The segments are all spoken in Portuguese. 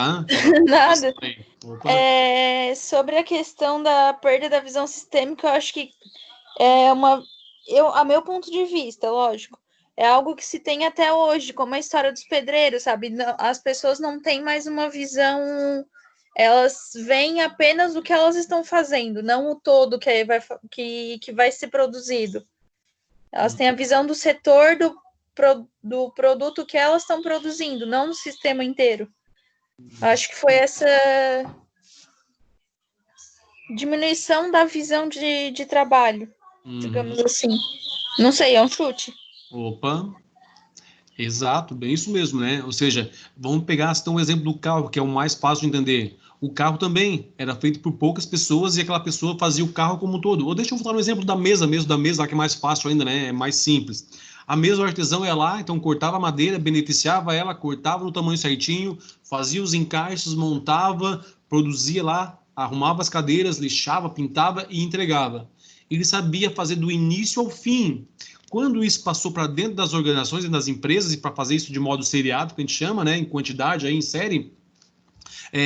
Ah, Nada. opa. Sobre a questão da perda da visão sistêmica, eu acho que a meu ponto de vista, lógico, é algo que se tem até hoje, como a história dos pedreiros, sabe? As pessoas não têm mais uma visão, elas veem apenas o que elas estão fazendo, não o todo que vai ser produzido. Elas têm a visão do setor do produto que elas estão produzindo, não do sistema inteiro. Acho que foi essa diminuição da visão de trabalho, digamos assim. Não sei, é um chute. Opa, exato, bem isso mesmo, né? Ou seja, vamos pegar então o exemplo do carro, que é o mais fácil de entender. O carro também era feito por poucas pessoas e aquela pessoa fazia o carro como um todo. Ou deixa eu falar no exemplo da mesa mesmo, da mesa lá que é mais fácil ainda, né? É mais simples. A mesa, o artesão ia lá, então cortava a madeira, beneficiava ela, cortava no tamanho certinho, fazia os encaixes, montava, produzia lá, arrumava as cadeiras, lixava, pintava e entregava. Ele sabia fazer do início ao fim. Quando isso passou para dentro das organizações e das empresas, e para fazer isso de modo seriado, que a gente chama, né, em quantidade, aí, em série,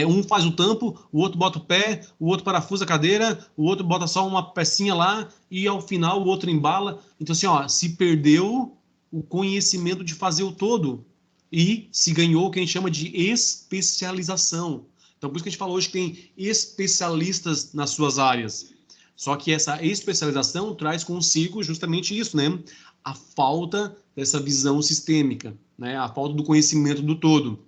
um faz o tampo, o outro bota o pé, o outro parafusa a cadeira, o outro bota só uma pecinha lá e ao final o outro embala. Então, assim, ó, se perdeu o conhecimento de fazer o todo e se ganhou o que a gente chama de especialização. Então, por isso que a gente falou hoje que tem especialistas nas suas áreas. Só que essa especialização traz consigo justamente isso, né? A falta dessa visão sistêmica, né? A falta do conhecimento do todo.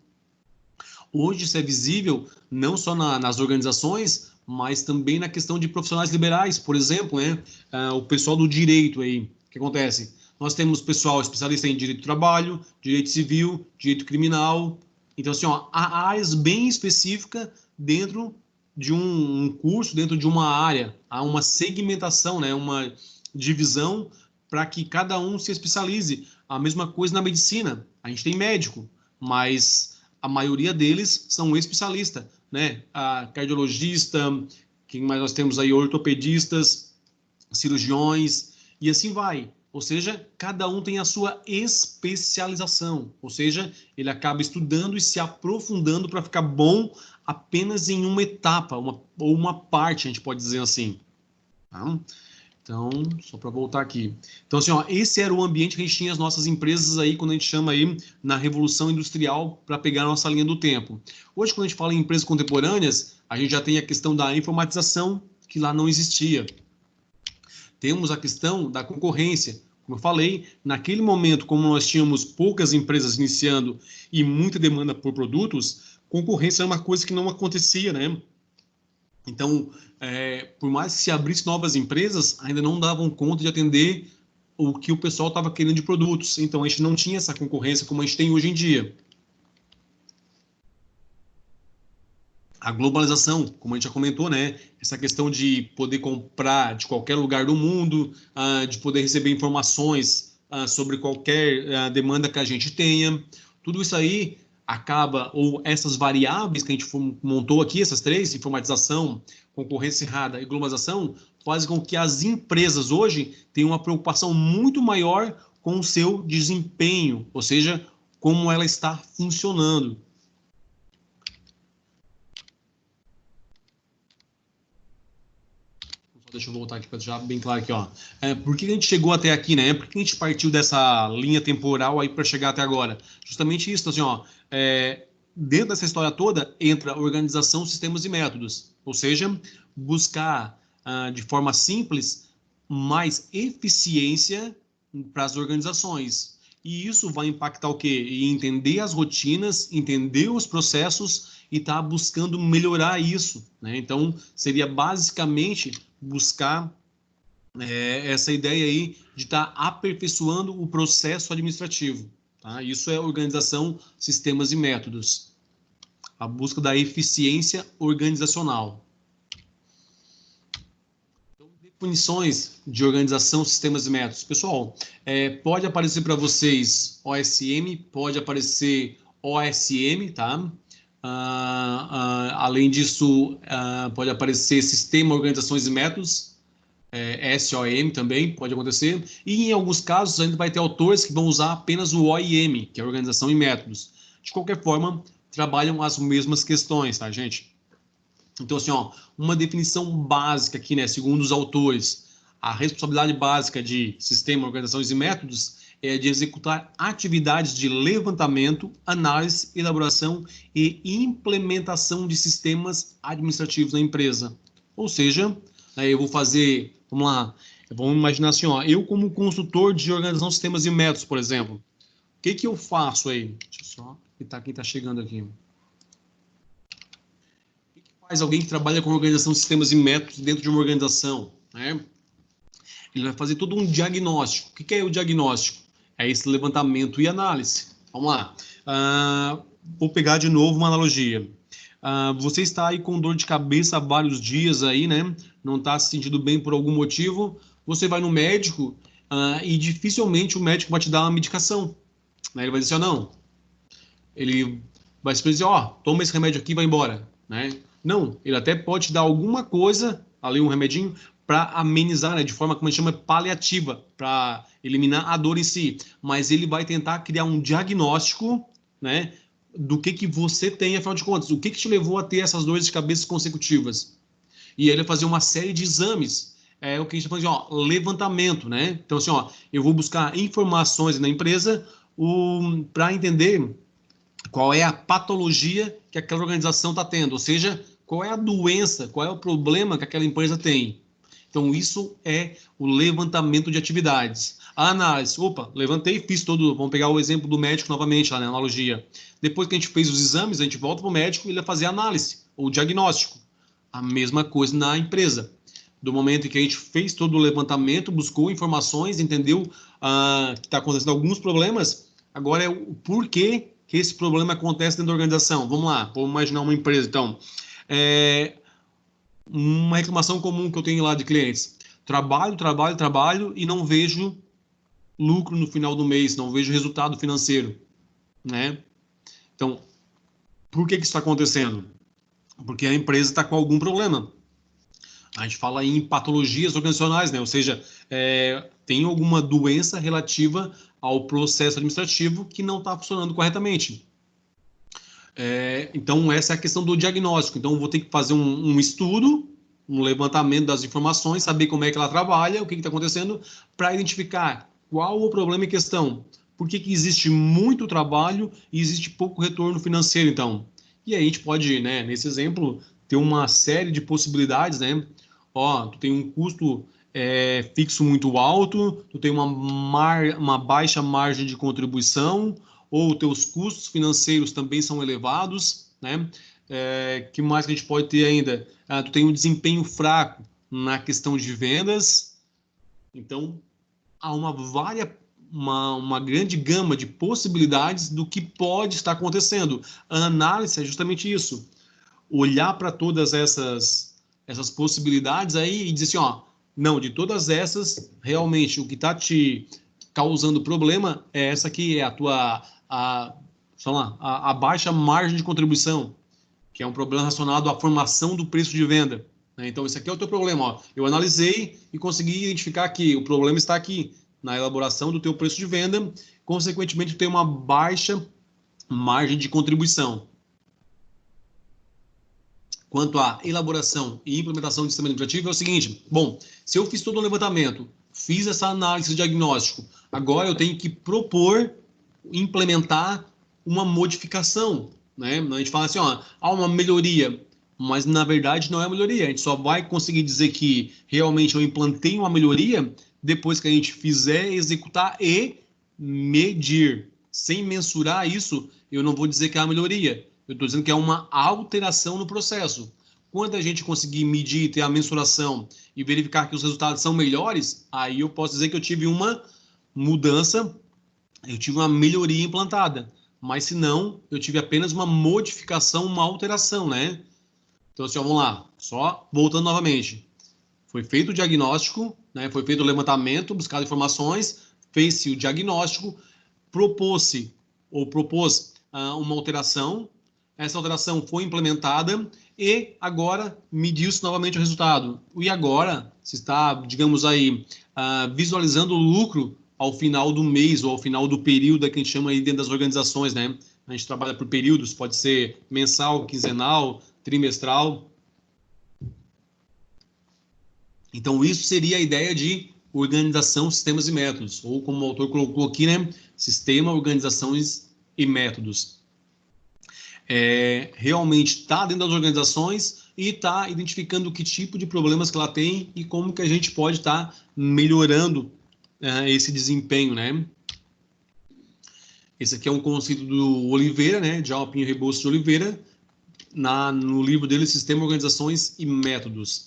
Hoje isso é visível não só nas organizações, mas também na questão de profissionais liberais, por exemplo, né? O pessoal do direito aí, o que acontece? Nós temos pessoal especialista em direito do trabalho, direito civil, direito criminal. Então, assim, ó, há áreas bem específicas dentro de um curso, dentro de uma área. Há uma segmentação, né? Uma divisão para que cada um se especialize. A mesma coisa na medicina. A gente tem médico, mas a maioria deles são especialistas, né? A cardiologista, quem mais nós temos aí? Ortopedistas, cirurgiões, e assim vai. Ou seja, cada um tem a sua especialização. Ou seja, ele acaba estudando e se aprofundando para ficar bom apenas em uma etapa, ou uma parte, a gente pode dizer assim. Tá? Então, só para voltar aqui. Então, assim, ó, esse era o ambiente que a gente tinha as nossas empresas aí, quando a gente chama aí na Revolução Industrial, para pegar a nossa linha do tempo. Hoje, quando a gente fala em empresas contemporâneas, a gente já tem a questão da informatização, que lá não existia. Temos a questão da concorrência. Como eu falei, naquele momento, como nós tínhamos poucas empresas iniciando e muita demanda por produtos, concorrência é uma coisa que não acontecia, né? Então, por mais que se abrisse novas empresas, ainda não davam conta de atender o que o pessoal estava querendo de produtos. Então, a gente não tinha essa concorrência como a gente tem hoje em dia. A globalização, como a gente já comentou, né? Essa questão de poder comprar de qualquer lugar do mundo, de poder receber informações sobre qualquer demanda que a gente tenha. Tudo isso aí acaba, ou essas variáveis que a gente montou aqui, essas três, informatização, concorrência errada e globalização, fazem com que as empresas hoje tenham uma preocupação muito maior com o seu desempenho, ou seja, como ela está funcionando. Deixa eu voltar aqui para deixar bem claro aqui, ó. Por que a gente chegou até aqui, né? Por que a gente partiu dessa linha temporal aí para chegar até agora? Justamente isso, assim, ó. Dentro dessa história toda entra organização, sistemas e métodos, ou seja, buscar de forma simples mais eficiência para as organizações. E isso vai impactar o quê? Em entender as rotinas, entender os processos e estar tá buscando melhorar isso, né? Então, seria basicamente buscar essa ideia aí de estar tá aperfeiçoando o processo administrativo. Tá? Isso é organização, sistemas e métodos. A busca da eficiência organizacional. Então, definições de organização, sistemas e métodos. Pessoal, pode aparecer para vocês OSM, pode aparecer OSM, tá? Além disso, pode aparecer Sistema, Organizações e Métodos, SOM também pode acontecer, e em alguns casos ainda vai ter autores que vão usar apenas o OIM, que é Organização e Métodos. De qualquer forma, trabalham as mesmas questões, tá, gente? Então, assim, ó, uma definição básica aqui, né, segundo os autores, a responsabilidade básica de sistema, organizações e métodos é de executar atividades de levantamento, análise, elaboração e implementação de sistemas administrativos na empresa. Ou seja, eu vou fazer, vamos lá, vamos imaginar assim, ó, eu como consultor de organização, sistemas e métodos, por exemplo, o que eu faço aí? Deixa eu só quem tá chegando aqui. Faz alguém que trabalha com organização, sistemas e métodos dentro de uma organização, né? Ele vai fazer todo um diagnóstico. O que é o diagnóstico? É esse levantamento e análise. Vamos lá. Vou pegar de novo uma analogia. Você está aí com dor de cabeça há vários dias aí, né? Não está se sentindo bem por algum motivo. Você vai no médico e dificilmente o médico vai te dar uma medicação, né? Ele vai dizer, não. Ele vai se dizer, toma esse remédio aqui e vai embora, né? Não, ele até pode te dar alguma coisa, ali um remedinho, para amenizar, né, de forma, como a gente chama, paliativa, para eliminar a dor em si. Mas ele vai tentar criar um diagnóstico, né, do que você tem, afinal de contas. O que te levou a ter essas dores de cabeça consecutivas? E ele vai fazer uma série de exames, o que a gente fala de levantamento, né? Então, assim, eu vou buscar informações na empresa para entender qual é a patologia que aquela organização está tendo, ou seja, qual é a doença, qual é o problema que aquela empresa tem. Então, isso é o levantamento de atividades. A análise, levantei, fiz todo, vamos pegar o exemplo do médico novamente, lá na analogia. Depois que a gente fez os exames, a gente volta para o médico e ele vai fazer a análise, ou diagnóstico. A mesma coisa na empresa. Do momento em que a gente fez todo o levantamento, buscou informações, entendeu que está acontecendo alguns problemas, agora é o porquê que esse problema acontece dentro da organização. Vamos lá, vamos imaginar uma empresa, então. Uma reclamação comum que eu tenho lá de clientes. Trabalho e não vejo lucro no final do mês, não vejo resultado financeiro, né? Então, por que isso está acontecendo? Porque a empresa está com algum problema. A gente fala em patologias organizacionais, né? Ou seja, tem alguma doença relativa ao processo administrativo que não está funcionando corretamente. Então, essa é a questão do diagnóstico. Então, vou ter que fazer um estudo, um levantamento das informações, saber como é que ela trabalha, o que está acontecendo, para identificar qual o problema em questão. Por que existe muito trabalho e existe pouco retorno financeiro, então? E aí a gente pode, né, nesse exemplo, ter uma série de possibilidades, né? Tu tem um custo fixo muito alto, tu tem uma baixa margem de contribuição, ou teus custos financeiros também são elevados, né? Que mais que a gente pode ter ainda? Tu tem um desempenho fraco na questão de vendas. Então, há uma grande gama de possibilidades do que pode estar acontecendo. A análise é justamente isso. Olhar para todas essas possibilidades aí e dizer assim, não, de todas essas, realmente, o que está te causando problema é essa aqui, é a baixa margem de contribuição, que é um problema relacionado à formação do preço de venda. Né? Então, esse aqui é o teu problema. Eu analisei e consegui identificar que o problema está aqui, na elaboração do teu preço de venda, consequentemente, tu tem uma baixa margem de contribuição. Quanto à elaboração e implementação do sistema administrativo, é o seguinte, se eu fiz todo o levantamento, fiz essa análise diagnóstico, agora eu tenho que propor, implementar uma modificação, né? A gente fala assim, há uma melhoria, mas na verdade não é melhoria, a gente só vai conseguir dizer que realmente eu implantei uma melhoria depois que a gente fizer, executar e medir. Sem mensurar isso, eu não vou dizer que é uma melhoria. Eu estou dizendo que é uma alteração no processo. Quando a gente conseguir medir, ter a mensuração e verificar que os resultados são melhores, aí eu posso dizer que eu tive uma mudança, eu tive uma melhoria implantada. Mas se não, eu tive apenas uma modificação, uma alteração, né? Então, assim, vamos lá. Só voltando novamente. Foi feito o diagnóstico, né? Foi feito o levantamento, buscado informações, fez-se o diagnóstico, propôs uma alteração, essa alteração foi implementada e agora mediu-se novamente o resultado. E agora se está, digamos aí, visualizando o lucro ao final do mês ou ao final do período que a gente chama aí dentro das organizações, né? A gente trabalha por períodos, pode ser mensal, quinzenal, trimestral. Então, isso seria a ideia de organização, sistemas e métodos, ou como o autor colocou aqui, né, sistema, organizações e métodos. Realmente está dentro das organizações e está identificando que tipo de problemas que ela tem e como que a gente pode estar melhorando esse desempenho, né? Esse aqui é um conceito do Oliveira, né, de Alpin e Rebouças de Oliveira, no livro dele, Sistema, Organizações e Métodos.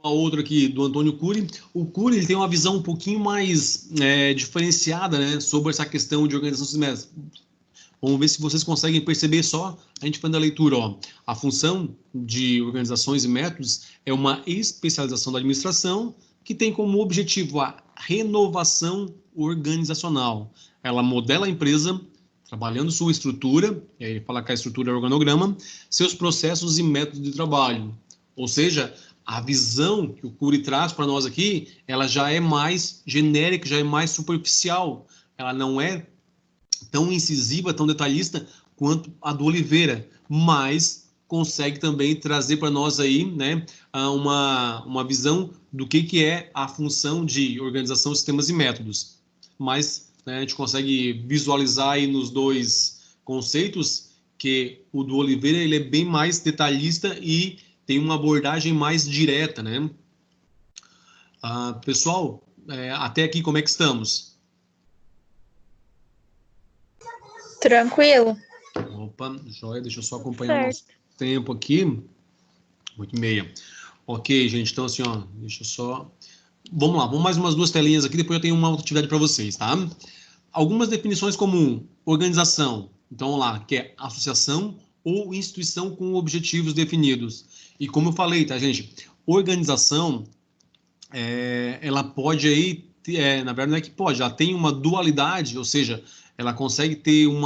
Uma outra aqui do Antônio Cury. O Cury ele tem uma visão um pouquinho mais diferenciada, né, sobre essa questão de organização de métodos. Vamos ver se vocês conseguem perceber só a gente fazendo a leitura. Ó. A função de organizações e métodos é uma especialização da administração que tem como objetivo a renovação organizacional. Ela modela a empresa, trabalhando sua estrutura, e aí ele fala que a estrutura é o organograma, seus processos e métodos de trabalho. Ou seja, a visão que o Cury traz para nós aqui, ela já é mais genérica, já é mais superficial. Ela não é tão incisiva, tão detalhista quanto a do Oliveira, mas consegue também trazer para nós aí, né, uma visão do que é a função de organização, sistemas e métodos. Mas né, a gente consegue visualizar aí nos dois conceitos que o do Oliveira ele é bem mais detalhista e tem uma abordagem mais direta, né? Pessoal, até aqui como é que estamos? Tranquilo. Opa, joia, deixa eu só acompanhar o nosso tempo aqui. 8h30. Ok, gente, então assim, ó, deixa eu só... Vamos lá, vamos mais umas 2 telinhas aqui, depois eu tenho uma outra atividade para vocês, tá? Algumas definições como organização, então vamos lá, que é associação ou instituição com objetivos definidos. E como eu falei, tá, gente? Organização, ela pode aí, na verdade não é que pode, ela tem uma dualidade, ou seja, ela consegue ter um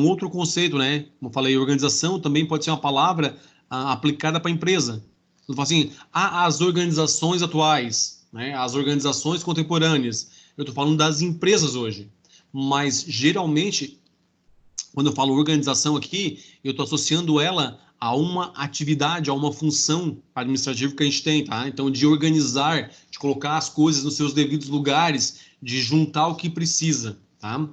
outro conceito, né? Como eu falei, organização também pode ser uma palavra aplicada para a empresa. Eu falo assim, as organizações atuais, né? As organizações contemporâneas. Eu estou falando das empresas hoje. Mas, geralmente, quando eu falo organização aqui, eu estou associando ela a uma atividade, a uma função administrativa que a gente tem, tá? Então, de organizar, de colocar as coisas nos seus devidos lugares, de juntar o que precisa, tá?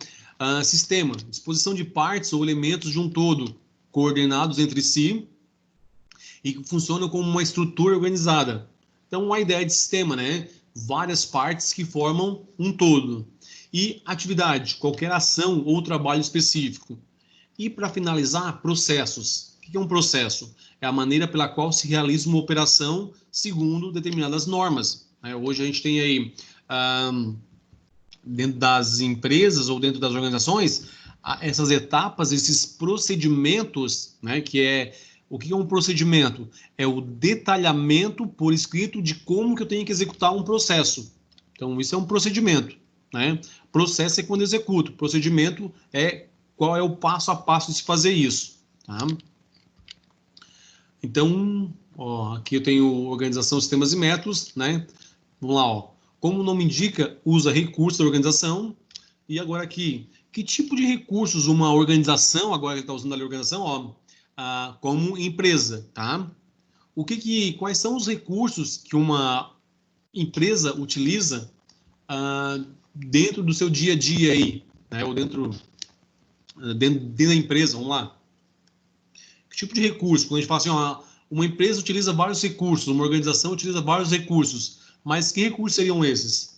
Sistema, disposição de partes ou elementos de um todo, coordenados entre si e que funcionam como uma estrutura organizada. Então, a ideia de sistema, né? Várias partes que formam um todo. E atividade, qualquer ação ou trabalho específico. E, para finalizar, processos. O que é um processo? É a maneira pela qual se realiza uma operação segundo determinadas normas. Hoje a gente tem aí, dentro das empresas ou dentro das organizações, essas etapas, esses procedimentos, né, o que é um procedimento? É o detalhamento por escrito de como que eu tenho que executar um processo. Então, isso é um procedimento, né? Processo é quando executo. Procedimento é qual é o passo a passo de se fazer isso, tá? Então, ó, aqui eu tenho organização, sistemas e métodos, né? Vamos lá, ó. Como o nome indica, usa recursos da organização. E agora aqui, que tipo de recursos uma organização, agora ele está usando ali a organização, ó, como empresa, tá? Quais são os recursos que uma empresa utiliza dentro do seu dia a dia aí, né? Ou dentro da empresa, vamos lá. Que tipo de recurso? Quando a gente fala assim, ó, uma empresa utiliza vários recursos, uma organização utiliza vários recursos, mas que recursos seriam esses?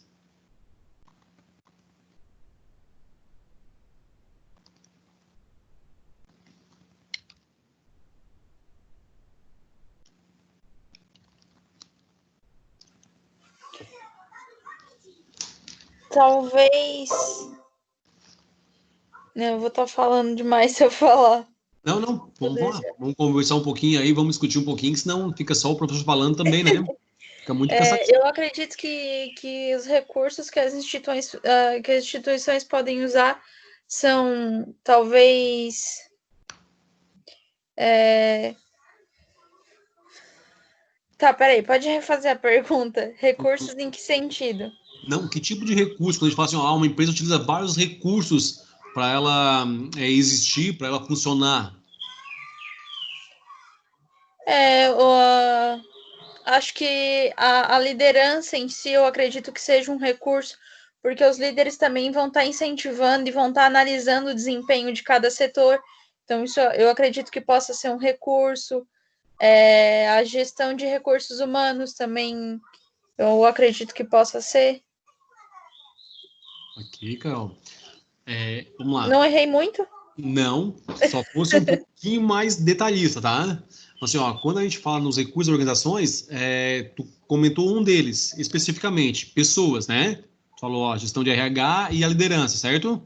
Talvez... Eu vou estar falando demais se eu falar. Não, vamos lá. Vamos conversar um pouquinho aí, vamos discutir um pouquinho, que senão fica só o professor falando também, né? Fica muito cansativo. Eu acredito que os recursos que as instituições podem usar são, talvez... Tá, peraí, pode refazer a pergunta. Recursos em que sentido? Não, que tipo de recurso? Quando a gente fala assim, ó, uma empresa utiliza vários recursos para ela existir, para ela funcionar. Acho que a liderança em si, eu acredito que seja um recurso, porque os líderes também vão estar incentivando e vão estar analisando o desempenho de cada setor. Então, isso eu acredito que possa ser um recurso. A gestão de recursos humanos também, eu acredito que possa ser. Ok, Carol. Vamos lá. Não errei muito? Não, só fosse um pouquinho mais detalhista, tá? Assim, ó, quando a gente fala nos recursos das organizações, tu comentou um deles, especificamente, pessoas, né? Tu falou, ó, gestão de RH e a liderança, certo?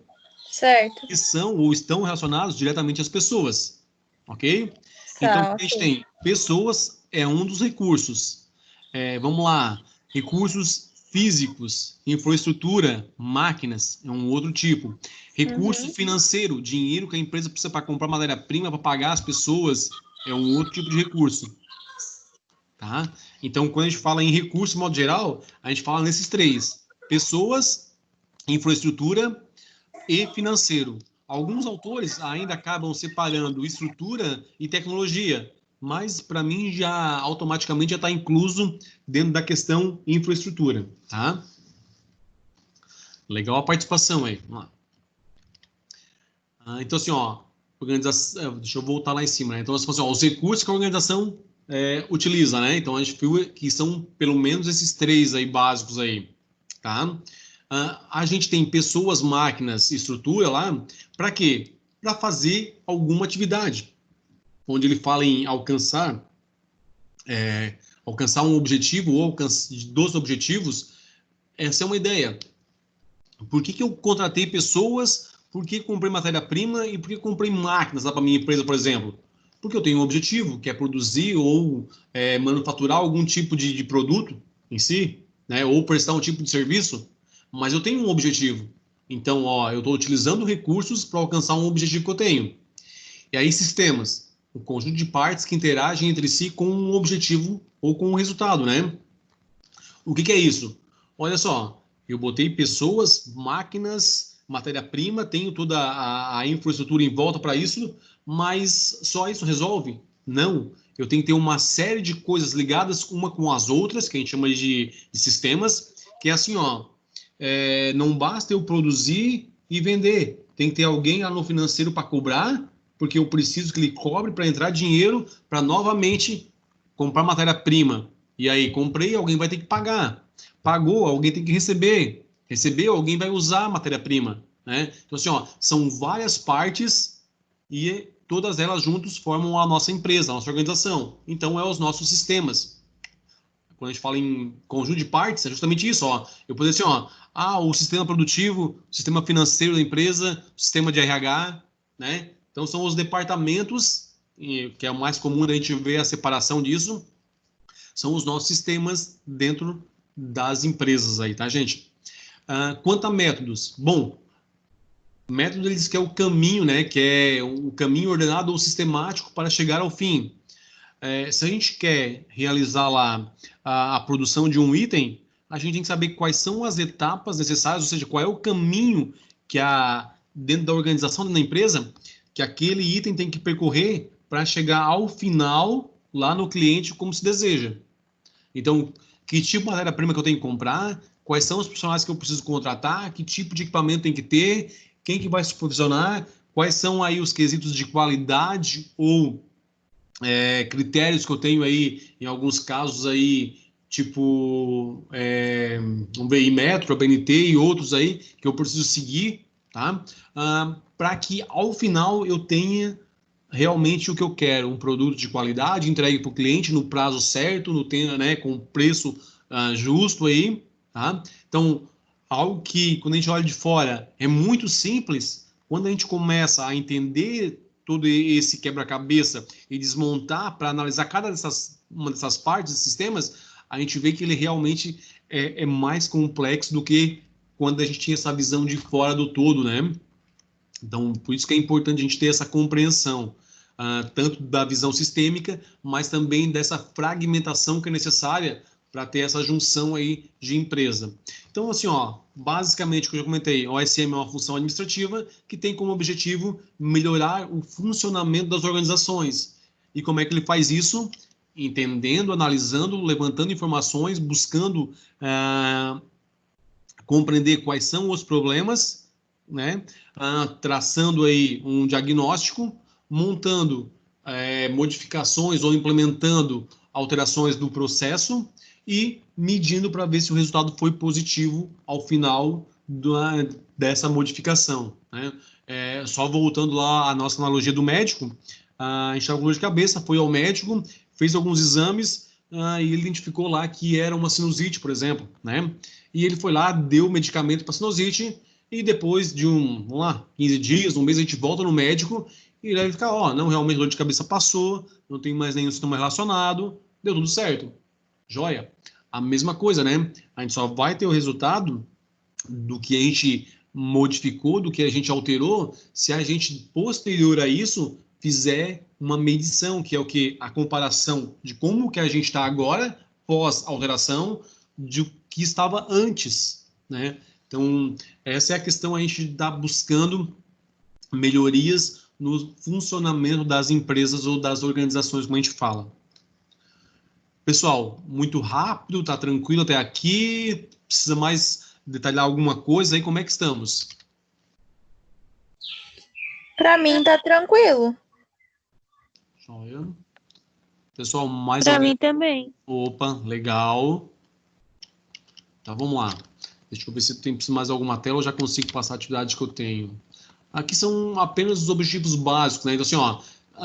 Certo. Que são ou estão relacionados diretamente às pessoas, ok? Então, Tá, a gente ok. tem pessoas, é um dos recursos. Vamos lá, recursos físicos, infraestrutura, máquinas, é um outro tipo. Recurso Uhum. financeiro, dinheiro que a empresa precisa para comprar matéria-prima, para pagar as pessoas, é um outro tipo de recurso. Tá? Então, quando a gente fala em recurso, de modo geral, a gente fala nesses três: pessoas, infraestrutura e financeiro. Alguns autores ainda acabam separando estrutura e tecnologia, mas para mim já automaticamente já está incluso dentro da questão infraestrutura, tá? Legal a participação aí. Vamos lá. Então assim, ó, deixa eu voltar lá em cima, né? Então assim, ó, os recursos que a organização utiliza, né? Então a gente viu que são pelo menos esses três aí básicos aí, tá? A gente tem pessoas, máquinas, estrutura lá, para quê? Para fazer alguma atividade. Onde ele fala em alcançar um objetivo ou dos objetivos, essa é uma ideia. Por que eu contratei pessoas? Por que comprei matéria-prima? E por que comprei máquinas lá para minha empresa, por exemplo? Porque eu tenho um objetivo, que é produzir ou manufaturar algum tipo de produto em si, né? Ou prestar um tipo de serviço, mas eu tenho um objetivo. Então, ó, eu estou utilizando recursos para alcançar um objetivo que eu tenho. E aí, sistemas, um conjunto de partes que interagem entre si com um objetivo ou com um resultado, né? O que é isso? Olha só, eu botei pessoas, máquinas, matéria-prima, tenho toda a infraestrutura em volta para isso, mas só isso resolve? Não. Eu tenho que ter uma série de coisas ligadas uma com as outras, que a gente chama de sistemas, que é assim, ó, não basta eu produzir e vender. Tem que ter alguém lá no financeiro para cobrar, porque eu preciso que ele cobre para entrar dinheiro para novamente comprar matéria-prima. E aí, comprei, alguém vai ter que pagar. Pagou, alguém tem que receber. Recebeu, alguém vai usar a matéria-prima. Né? Então, assim, ó, são várias partes e todas elas juntas formam a nossa empresa, a nossa organização. Então, é os nossos sistemas. Quando a gente fala em conjunto de partes, é justamente isso. Ó. Eu poderia dizer, ó, o sistema produtivo, o sistema financeiro da empresa, o sistema de RH, né? Então, são os departamentos, que é o mais comum a gente ver a separação disso, são os nossos sistemas dentro das empresas aí, tá, gente? Quanto a métodos, bom, método ele diz que é o caminho, né, que é o caminho ordenado ou sistemático para chegar ao fim. Se a gente quer realizar lá a produção de um item, a gente tem que saber quais são as etapas necessárias, ou seja, qual é o caminho que dentro da organização da empresa, que aquele item tem que percorrer para chegar ao final lá no cliente como se deseja. Então, que tipo de matéria-prima que eu tenho que comprar, quais são os profissionais que eu preciso contratar, que tipo de equipamento tem que ter, quem que vai supervisionar, quais são aí os quesitos de qualidade ou critérios que eu tenho aí, em alguns casos aí, tipo, vamos ver, Inmetro, a BNT e outros aí, que eu preciso seguir, tá? Para que ao final eu tenha realmente o que eu quero, um produto de qualidade, entregue para o cliente no prazo certo, no tempo, né, com preço justo aí, tá? Então, algo que quando a gente olha de fora é muito simples, quando a gente começa a entender todo esse quebra-cabeça e desmontar para analisar uma dessas partes, desses sistemas, a gente vê que ele realmente é mais complexo do que quando a gente tinha essa visão de fora do todo, né? Então, por isso que é importante a gente ter essa compreensão, tanto da visão sistêmica, mas também dessa fragmentação que é necessária para ter essa junção aí de empresa. Então, assim, ó, basicamente, o que eu já comentei, o OSM é uma função administrativa que tem como objetivo melhorar o funcionamento das organizações. E como é que ele faz isso? Entendendo, analisando, levantando informações, buscando compreender quais são os problemas, né? Traçando aí um diagnóstico, montando modificações ou implementando alterações do processo e medindo para ver se o resultado foi positivo ao final dessa modificação, né? Só voltando lá à nossa analogia do médico, a gente estava com dor de cabeça, foi ao médico, fez alguns exames e ele identificou lá que era uma sinusite, por exemplo, né? E ele foi lá, deu medicamento para sinusite e depois de vamos lá, 15 dias, um mês, a gente volta no médico e ele fica, ó, não, realmente a dor de cabeça passou, não tem mais nenhum sintoma relacionado, deu tudo certo. Joia. A mesma coisa, né? A gente só vai ter o resultado do que a gente modificou, do que a gente alterou, se a gente, posterior a isso, fizer uma medição, que é o que? A comparação de como que a gente está agora, pós-alteração, de o que estava antes, né? Então, essa é a questão, a gente está buscando melhorias no funcionamento das empresas ou das organizações, como a gente fala. Pessoal, muito rápido, tá tranquilo até aqui? Precisa mais detalhar alguma coisa aí? Como é que estamos? Para mim tá tranquilo. Joia. Pessoal, mais Para mim também. Opa, legal. Tá, vamos lá. Deixa eu ver se tem mais alguma tela ou já consigo passar a atividade que eu tenho. Aqui são apenas os objetivos básicos, né? Então, assim, ó,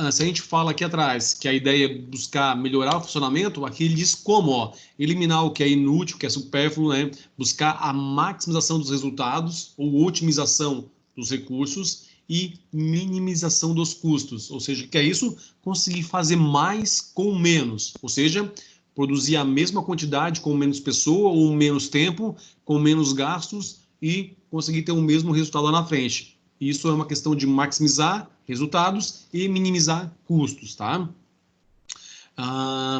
se a gente fala aqui atrás que a ideia é buscar melhorar o funcionamento, aqui ele diz como, ó, eliminar o que é inútil, o que é supérfluo, né? Buscar a maximização dos resultados ou otimização dos recursos e minimização dos custos. Ou seja, que é isso? Conseguir fazer mais com menos. Ou seja, produzir a mesma quantidade com menos pessoa ou menos tempo, com menos gastos e conseguir ter o mesmo resultado lá na frente. Isso é uma questão de maximizar resultados e minimizar custos, tá?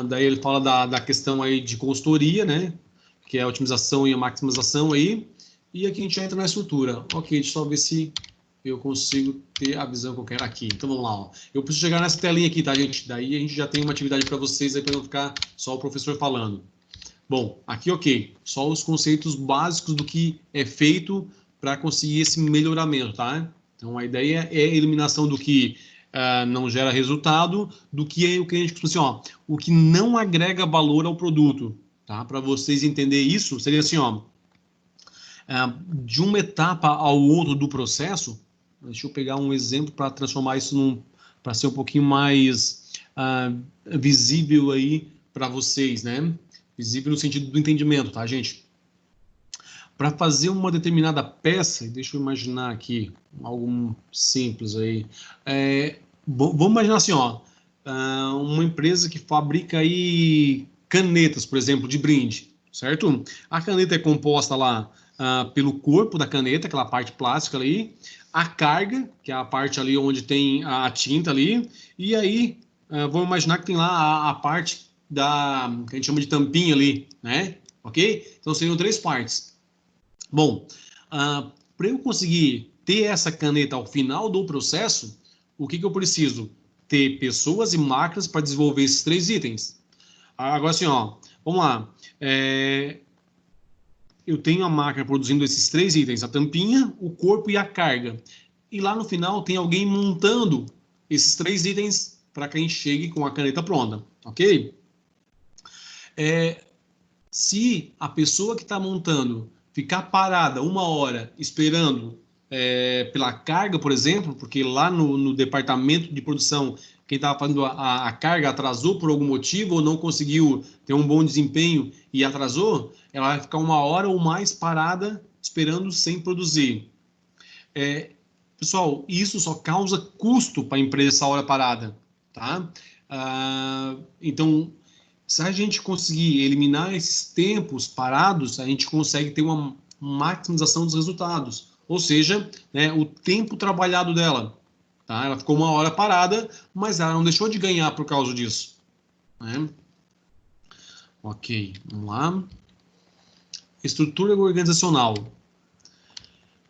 Daí ele fala da questão aí de consultoria, né? Que é a otimização e a maximização aí. E aqui a gente entra na estrutura. Ok, deixa eu só ver se eu consigo ter a visão que eu quero aqui. Então vamos lá, ó. Eu preciso chegar nessa telinha aqui, tá, gente? Daí a gente já tem uma atividade para vocês aí para não ficar só o professor falando. Bom, aqui ok. Só os conceitos básicos do que é feito para conseguir esse melhoramento, tá? Então, a ideia é a eliminação do que não gera resultado, do que é o que a gente assim, ó, o que não agrega valor ao produto, tá? Para vocês entenderem isso, seria assim, ó, de uma etapa ao outro do processo, deixa eu pegar um exemplo para transformar isso para ser um pouquinho mais visível aí para vocês, né? Visível no sentido do entendimento, tá, gente? Para fazer uma determinada peça, deixa eu imaginar aqui, algo simples aí. Vamos imaginar assim, ó, uma empresa que fabrica aí canetas, por exemplo, de brinde, certo? A caneta é composta lá pelo corpo da caneta, aquela parte plástica ali, a carga, que é a parte ali onde tem a tinta ali, e aí vamos imaginar que tem lá a parte que a gente chama de tampinha ali, né? Ok? Então seriam 3 partes. Bom, para eu conseguir ter essa caneta ao final do processo, o que eu preciso? Ter pessoas e máquinas para desenvolver esses 3 itens. Agora assim, ó, vamos lá. Eu tenho a máquina produzindo esses 3 itens, a tampinha, o corpo e a carga. E lá no final tem alguém montando esses 3 itens para que a gente chegue com a caneta pronta, ok? Se a pessoa que está montando ficar parada 1 hora esperando pela carga, por exemplo, porque lá no departamento de produção, quem estava fazendo a carga atrasou por algum motivo ou não conseguiu ter um bom desempenho e atrasou, ela vai ficar 1 hora ou mais parada esperando sem produzir. Pessoal, isso só causa custo para a empresa essa hora parada, tá? Então, se a gente conseguir eliminar esses tempos parados, a gente consegue ter uma maximização dos resultados. Ou seja, né, o tempo trabalhado dela. Tá? Ela ficou 1 hora parada, mas ela não deixou de ganhar por causa disso. Né? Ok, vamos lá. Estrutura organizacional.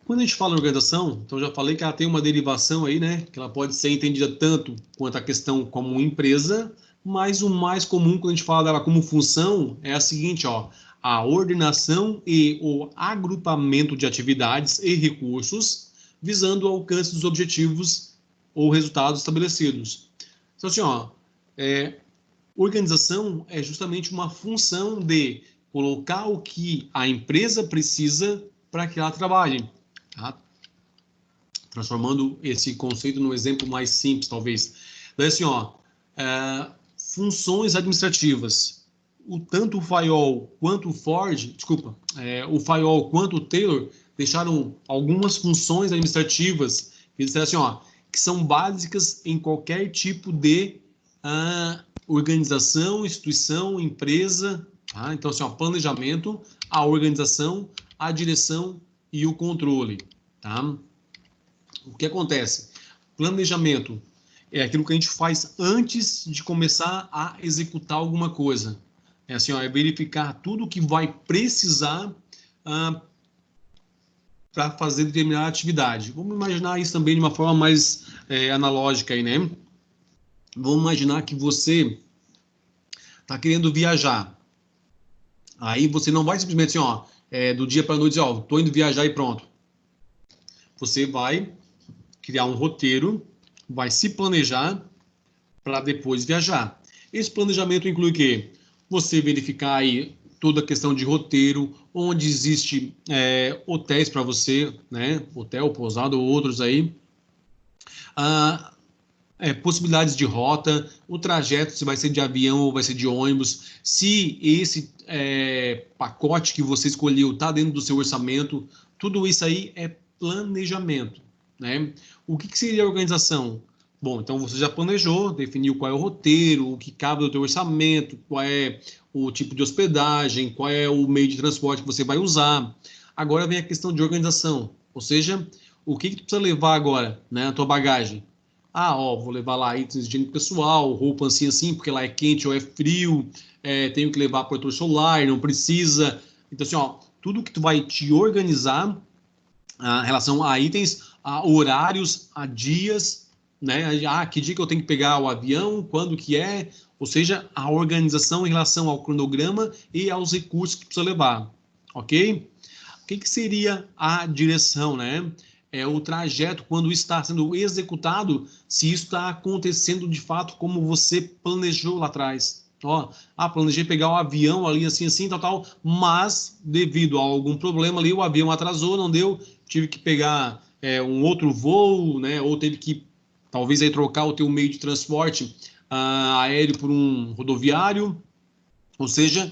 Quando a gente fala em organização, então já falei que ela tem uma derivação aí, né? Que ela pode ser entendida tanto quanto a questão como empresa, mas o mais comum quando a gente fala dela como função é a seguinte, ó, a ordenação e o agrupamento de atividades e recursos visando o alcance dos objetivos ou resultados estabelecidos. Então, assim, ó, organização é justamente uma função de colocar o que a empresa precisa para que ela trabalhe. Tá? Transformando esse conceito num exemplo mais simples, talvez. Daí, assim, ó, funções administrativas. Tanto o Fayol quanto o Ford, desculpa, o Fayol quanto o Taylor deixaram algumas funções administrativas que disseram assim, ó, que são básicas em qualquer tipo de organização, instituição, empresa. Tá? Então, assim, ó, planejamento, a organização, a direção e o controle. Tá? O que acontece? Planejamento é aquilo que a gente faz antes de começar a executar alguma coisa. É assim, ó, é verificar tudo que vai precisar para fazer determinada atividade. Vamos imaginar isso também de uma forma mais analógica aí, né? Vamos imaginar que você está querendo viajar. Aí você não vai simplesmente assim, ó, do dia para a noite dizer, ó, estou indo viajar e pronto. Você vai criar um roteiro, vai se planejar para depois viajar. Esse planejamento inclui o quê? Você verificar aí toda a questão de roteiro, onde existe hotéis para você, né? Hotel, pousada ou outros aí. Possibilidades de rota, o trajeto, se vai ser de avião ou vai ser de ônibus, se esse pacote que você escolheu está dentro do seu orçamento, tudo isso aí é planejamento, né? O que seria a organização? Bom, então você já planejou, definiu qual é o roteiro, o que cabe no teu orçamento, qual é o tipo de hospedagem, qual é o meio de transporte que você vai usar. Agora vem a questão de organização, ou seja, o que tu precisa levar agora, né, na tua bagagem? Vou levar lá itens de higiene pessoal, roupa assim, porque lá é quente ou é frio, tenho que levar protetor solar, não precisa. Então, assim, ó, tudo que tu vai te organizar em relação a itens, a horários, a dias, né? Que dia que eu tenho que pegar o avião, quando que é, ou seja, a organização em relação ao cronograma e aos recursos que precisa levar, ok? O que seria a direção, né? É o trajeto quando está sendo executado, se isso está acontecendo de fato como você planejou lá atrás. Planejei pegar o avião ali assim, tal, mas devido a algum problema ali, o avião atrasou, não deu, tive que pegar um outro voo, né? Ou teve que talvez aí trocar o teu meio de transporte aéreo por um rodoviário, ou seja,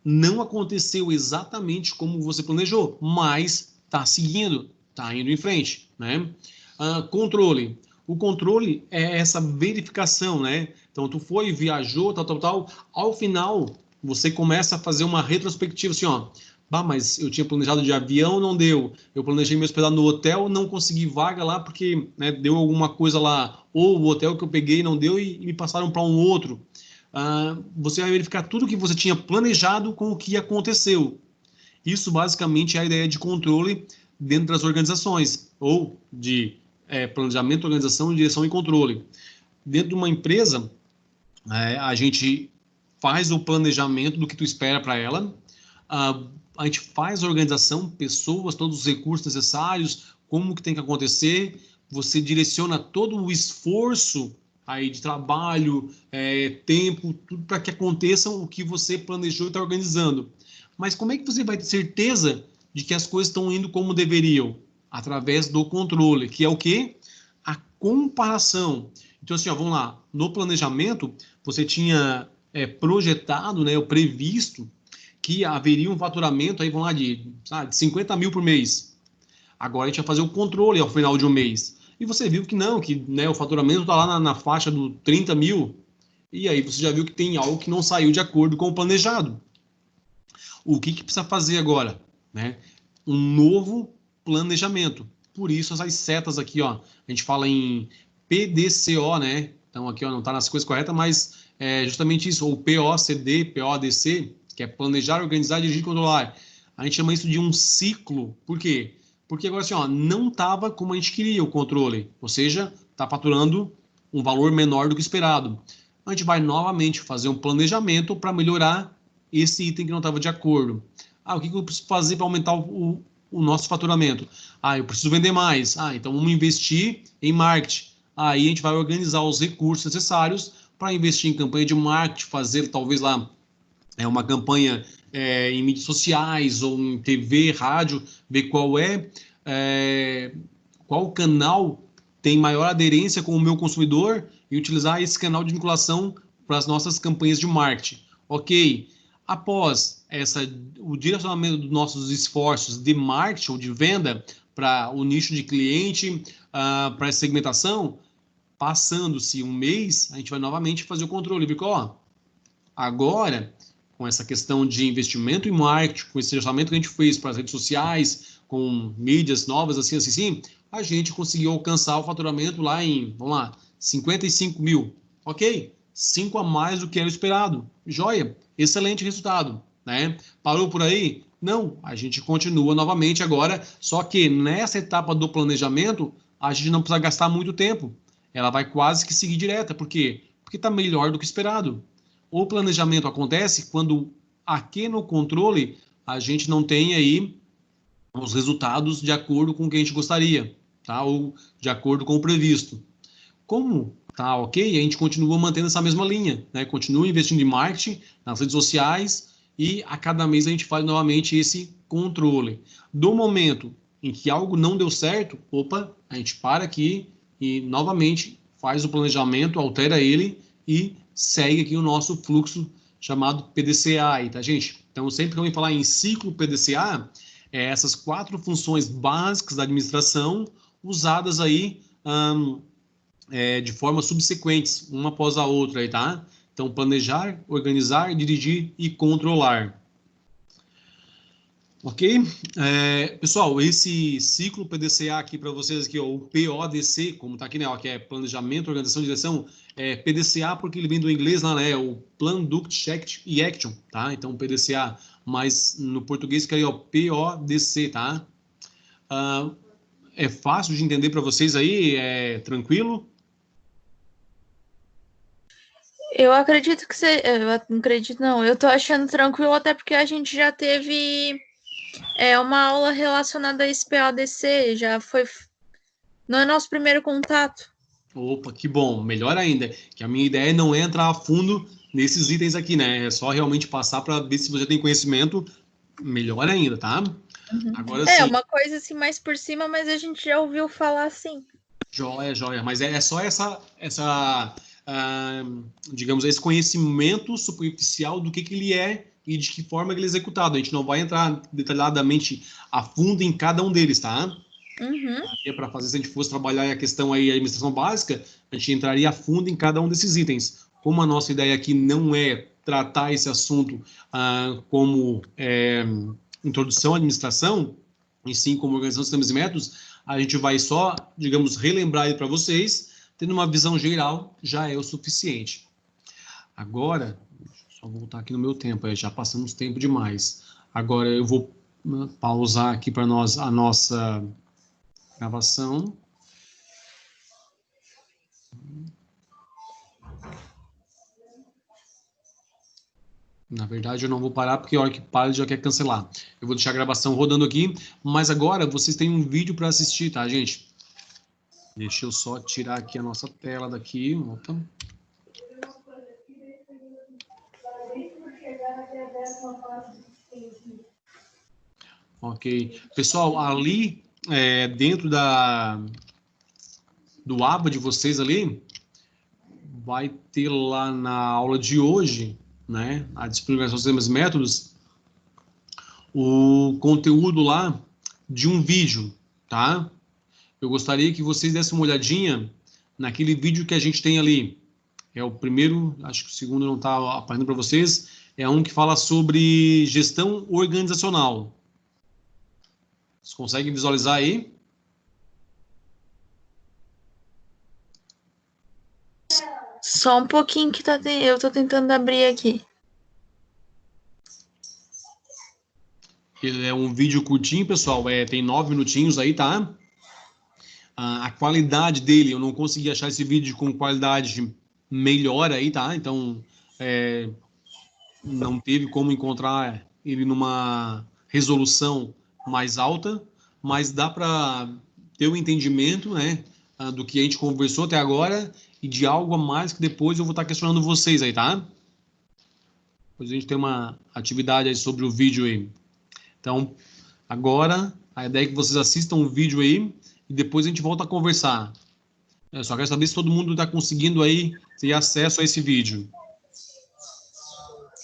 não aconteceu exatamente como você planejou, mas está seguindo, está indo em frente, né? Controle. O controle é essa verificação, né? Então, tu foi, viajou, tal. Ao final, você começa a fazer uma retrospectiva, assim, ó. Mas eu tinha planejado de avião, não deu. Eu planejei me hospedar no hotel, não consegui vaga lá porque deu alguma coisa lá. Ou o hotel que eu peguei não deu e me passaram para um outro. Você vai verificar tudo que você tinha planejado com o que aconteceu. Isso basicamente é a ideia de controle dentro das organizações, ou de planejamento, organização, direção e controle. Dentro de uma empresa, a gente faz o planejamento do que tu espera para ela, a gente faz a organização, pessoas, todos os recursos necessários, como que tem que acontecer, você direciona todo o esforço aí de trabalho, tempo, tudo para que aconteça o que você planejou e está organizando. Mas como é que você vai ter certeza de que as coisas estão indo como deveriam? Através do controle, que é o quê? A comparação. Então, assim, vamos lá. No planejamento, você tinha projetado, né, previsto que haveria um faturamento aí, vamos lá, de 50 mil por mês. Agora a gente vai fazer o controle ao final de um mês. E você viu que não, que o faturamento está lá na faixa do 30 mil. E aí você já viu que tem algo que não saiu de acordo com o planejado. O que precisa fazer agora? Né? Um novo planejamento. Por isso essas setas aqui, ó, a gente fala em PDCO, né? Então aqui ó, não está nas coisas corretas, mas é justamente isso, ou POCD, PODC, que é planejar, organizar, dirigir e controlar. A gente chama isso de um ciclo. Por quê? Porque agora assim, ó, não estava como a gente queria o controle, ou seja, está faturando um valor menor do que esperado. A gente vai novamente fazer um planejamento para melhorar esse item que não estava de acordo. O que eu preciso fazer para aumentar o nosso faturamento? Eu preciso vender mais. Então vamos investir em marketing. Aí a gente vai organizar os recursos necessários para investir em campanha de marketing, fazer talvez lá uma campanha em mídias sociais ou em TV, rádio, ver qual canal tem maior aderência com o meu consumidor e utilizar esse canal de vinculação para as nossas campanhas de marketing. Ok, após o direcionamento dos nossos esforços de marketing ou de venda para o nicho de cliente, para a segmentação, passando-se um mês, a gente vai novamente fazer o controle. Porque, agora, com essa questão de investimento em marketing, com esse orçamento que a gente fez para as redes sociais, com mídias novas, assim, a gente conseguiu alcançar o faturamento lá em, 55 mil. Ok? 5 a mais do que era o esperado. Joia, excelente resultado. Né? Parou por aí? Não, a gente continua novamente agora, só que nessa etapa do planejamento, a gente não precisa gastar muito tempo. Ela vai quase que seguir direta. Por quê? Porque está melhor do que esperado. O planejamento acontece quando aqui no controle a gente não tem aí os resultados de acordo com o que a gente gostaria, tá? Ou de acordo com o previsto. Como tá ok, a gente continua mantendo essa mesma linha, né? Continua investindo em marketing, nas redes sociais e a cada mês a gente faz novamente esse controle. Do momento em que algo não deu certo, a gente para aqui e novamente faz o planejamento, altera ele e segue aqui o nosso fluxo chamado PDCA aí, tá, gente? Então, sempre que eu vou falar em ciclo PDCA, essas 4 funções básicas da administração usadas aí de forma subsequentes, uma após a outra aí, tá? Então, planejar, organizar, dirigir e controlar. Ok? Pessoal, esse ciclo PDCA aqui para vocês aqui, o PODC, como está aqui, né? Que é Planejamento, Organização e Direção, PDCA porque ele vem do inglês lá, né? O Plan, Duct, Check e Action, tá? Então, PDCA, mas no português que é o PODC, tá? É fácil de entender para vocês aí? É tranquilo? Eu acredito que você. Eu não acredito, não. Eu tô achando tranquilo, até porque a gente já teve uma aula relacionada a esse PADC, já foi. Não é nosso primeiro contato. Opa, que bom, melhor ainda. Que a minha ideia não é entrar a fundo nesses itens aqui, né? É só realmente passar para ver se você tem conhecimento, melhor ainda, tá? Agora sim. Uma coisa assim mais por cima, mas a gente já ouviu falar assim. Joia, joia. Mas é só digamos, esse conhecimento superficial do que ele é e de que forma que ele é executado. A gente não vai entrar detalhadamente a fundo em cada um deles, tá? Para fazer, se a gente fosse trabalhar a questão aí, a administração básica, a gente entraria a fundo em cada um desses itens. Como a nossa ideia aqui não é tratar esse assunto como introdução à administração, e sim como organização de sistemas e métodos, a gente vai só, digamos, relembrar ele para vocês, tendo uma visão geral, já é o suficiente. Agora, só voltar aqui no meu tempo, já passamos tempo demais. Agora eu vou pausar aqui para nós a nossa gravação. Na verdade, eu não vou parar, porque a hora que para ele já quer cancelar. Eu vou deixar a gravação rodando aqui, mas agora vocês têm um vídeo para assistir, tá, gente? Deixa eu só tirar aqui a nossa tela daqui. Opa. Ok. Pessoal, ali, dentro do aba de vocês ali, vai ter lá na aula de hoje, né, a disponibilização dos sistemas e métodos, o conteúdo lá de um vídeo, tá? Eu gostaria que vocês dessem uma olhadinha naquele vídeo que a gente tem ali. É o primeiro, acho que o segundo não está aparecendo para vocês, é um que fala sobre gestão organizacional. Vocês conseguem visualizar aí? Só um pouquinho que eu tô tentando abrir aqui. Ele é um vídeo curtinho, pessoal, tem 9 minutinhos aí, tá? A qualidade dele, eu não consegui achar esse vídeo com qualidade melhor aí, tá? Então, é, não teve como encontrar ele numa resolução mais alta, mas dá para ter o um entendimento, né, do que a gente conversou até agora e de algo a mais que depois eu vou estar questionando vocês aí, tá? Depois a gente tem uma atividade aí sobre o vídeo aí. Então, agora, a ideia é que vocês assistam o vídeo aí e depois a gente volta a conversar. Eu só quero saber se todo mundo está conseguindo aí ter acesso a esse vídeo.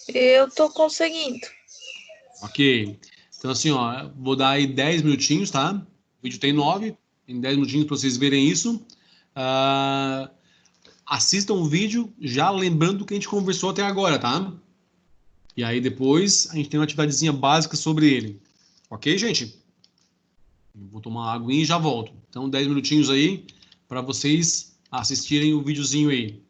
Eu tô conseguindo. Ok. Então, assim, ó, vou dar aí 10 minutinhos, tá? O vídeo tem 9, em 10 minutinhos para vocês verem isso. Ah, assistam o vídeo já lembrando o que a gente conversou até agora, tá? E aí depois a gente tem uma atividadezinha básica sobre ele. Ok, gente? Vou tomar uma aguinha e já volto. Então, 10 minutinhos aí para vocês assistirem o videozinho aí.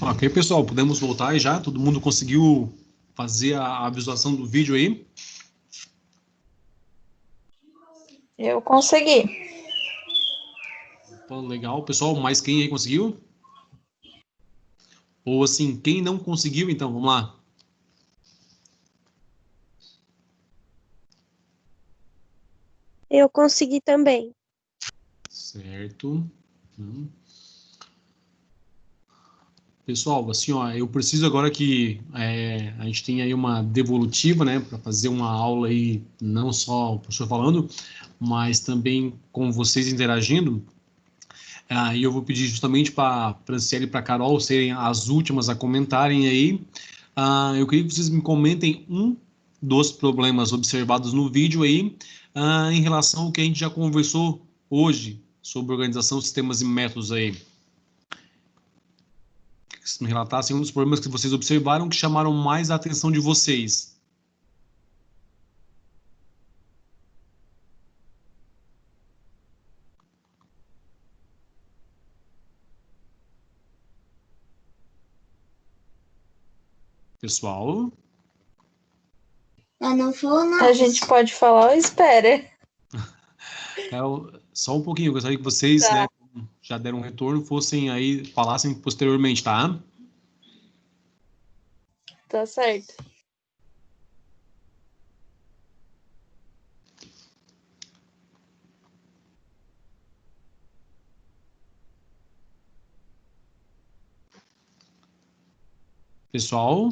Ok, pessoal, podemos voltar aí já? Todo mundo conseguiu fazer a visualização do vídeo aí? Eu consegui. Pô, legal, pessoal, mais quem aí conseguiu? Ou assim, quem não conseguiu, então, vamos lá. Eu consegui também. Certo. Pessoal, assim, ó, eu preciso agora que a gente tenha aí uma devolutiva, né, para fazer uma aula aí, não só o professor falando, mas também com vocês interagindo. E eu vou pedir justamente para a Franciele e para a Carol serem as últimas a comentarem aí. Eu queria que vocês me comentem um dos problemas observados no vídeo aí, em relação ao que a gente já conversou hoje sobre organização, sistemas e métodos aí. Se me relatassem um dos problemas que vocês observaram que chamaram mais a atenção de vocês. Pessoal? Eu não vou, não. A gente pode falar ou espera? Só um pouquinho, eu gostaria que vocês, Tá. né, já deram um retorno, fossem aí, falassem posteriormente, tá? Tá certo. Pessoal?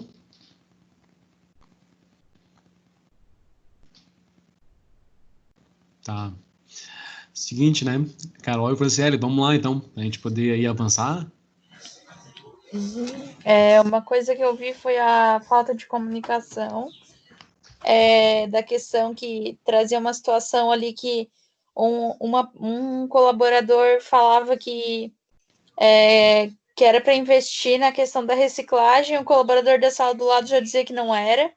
Tá. Seguinte, né? Carol e Franciele, vamos lá então, pra gente poder aí avançar. Uma coisa que eu vi foi a falta de comunicação, da questão que trazia uma situação ali que um colaborador falava que era para investir na questão da reciclagem, o colaborador da sala do lado já dizia que não era.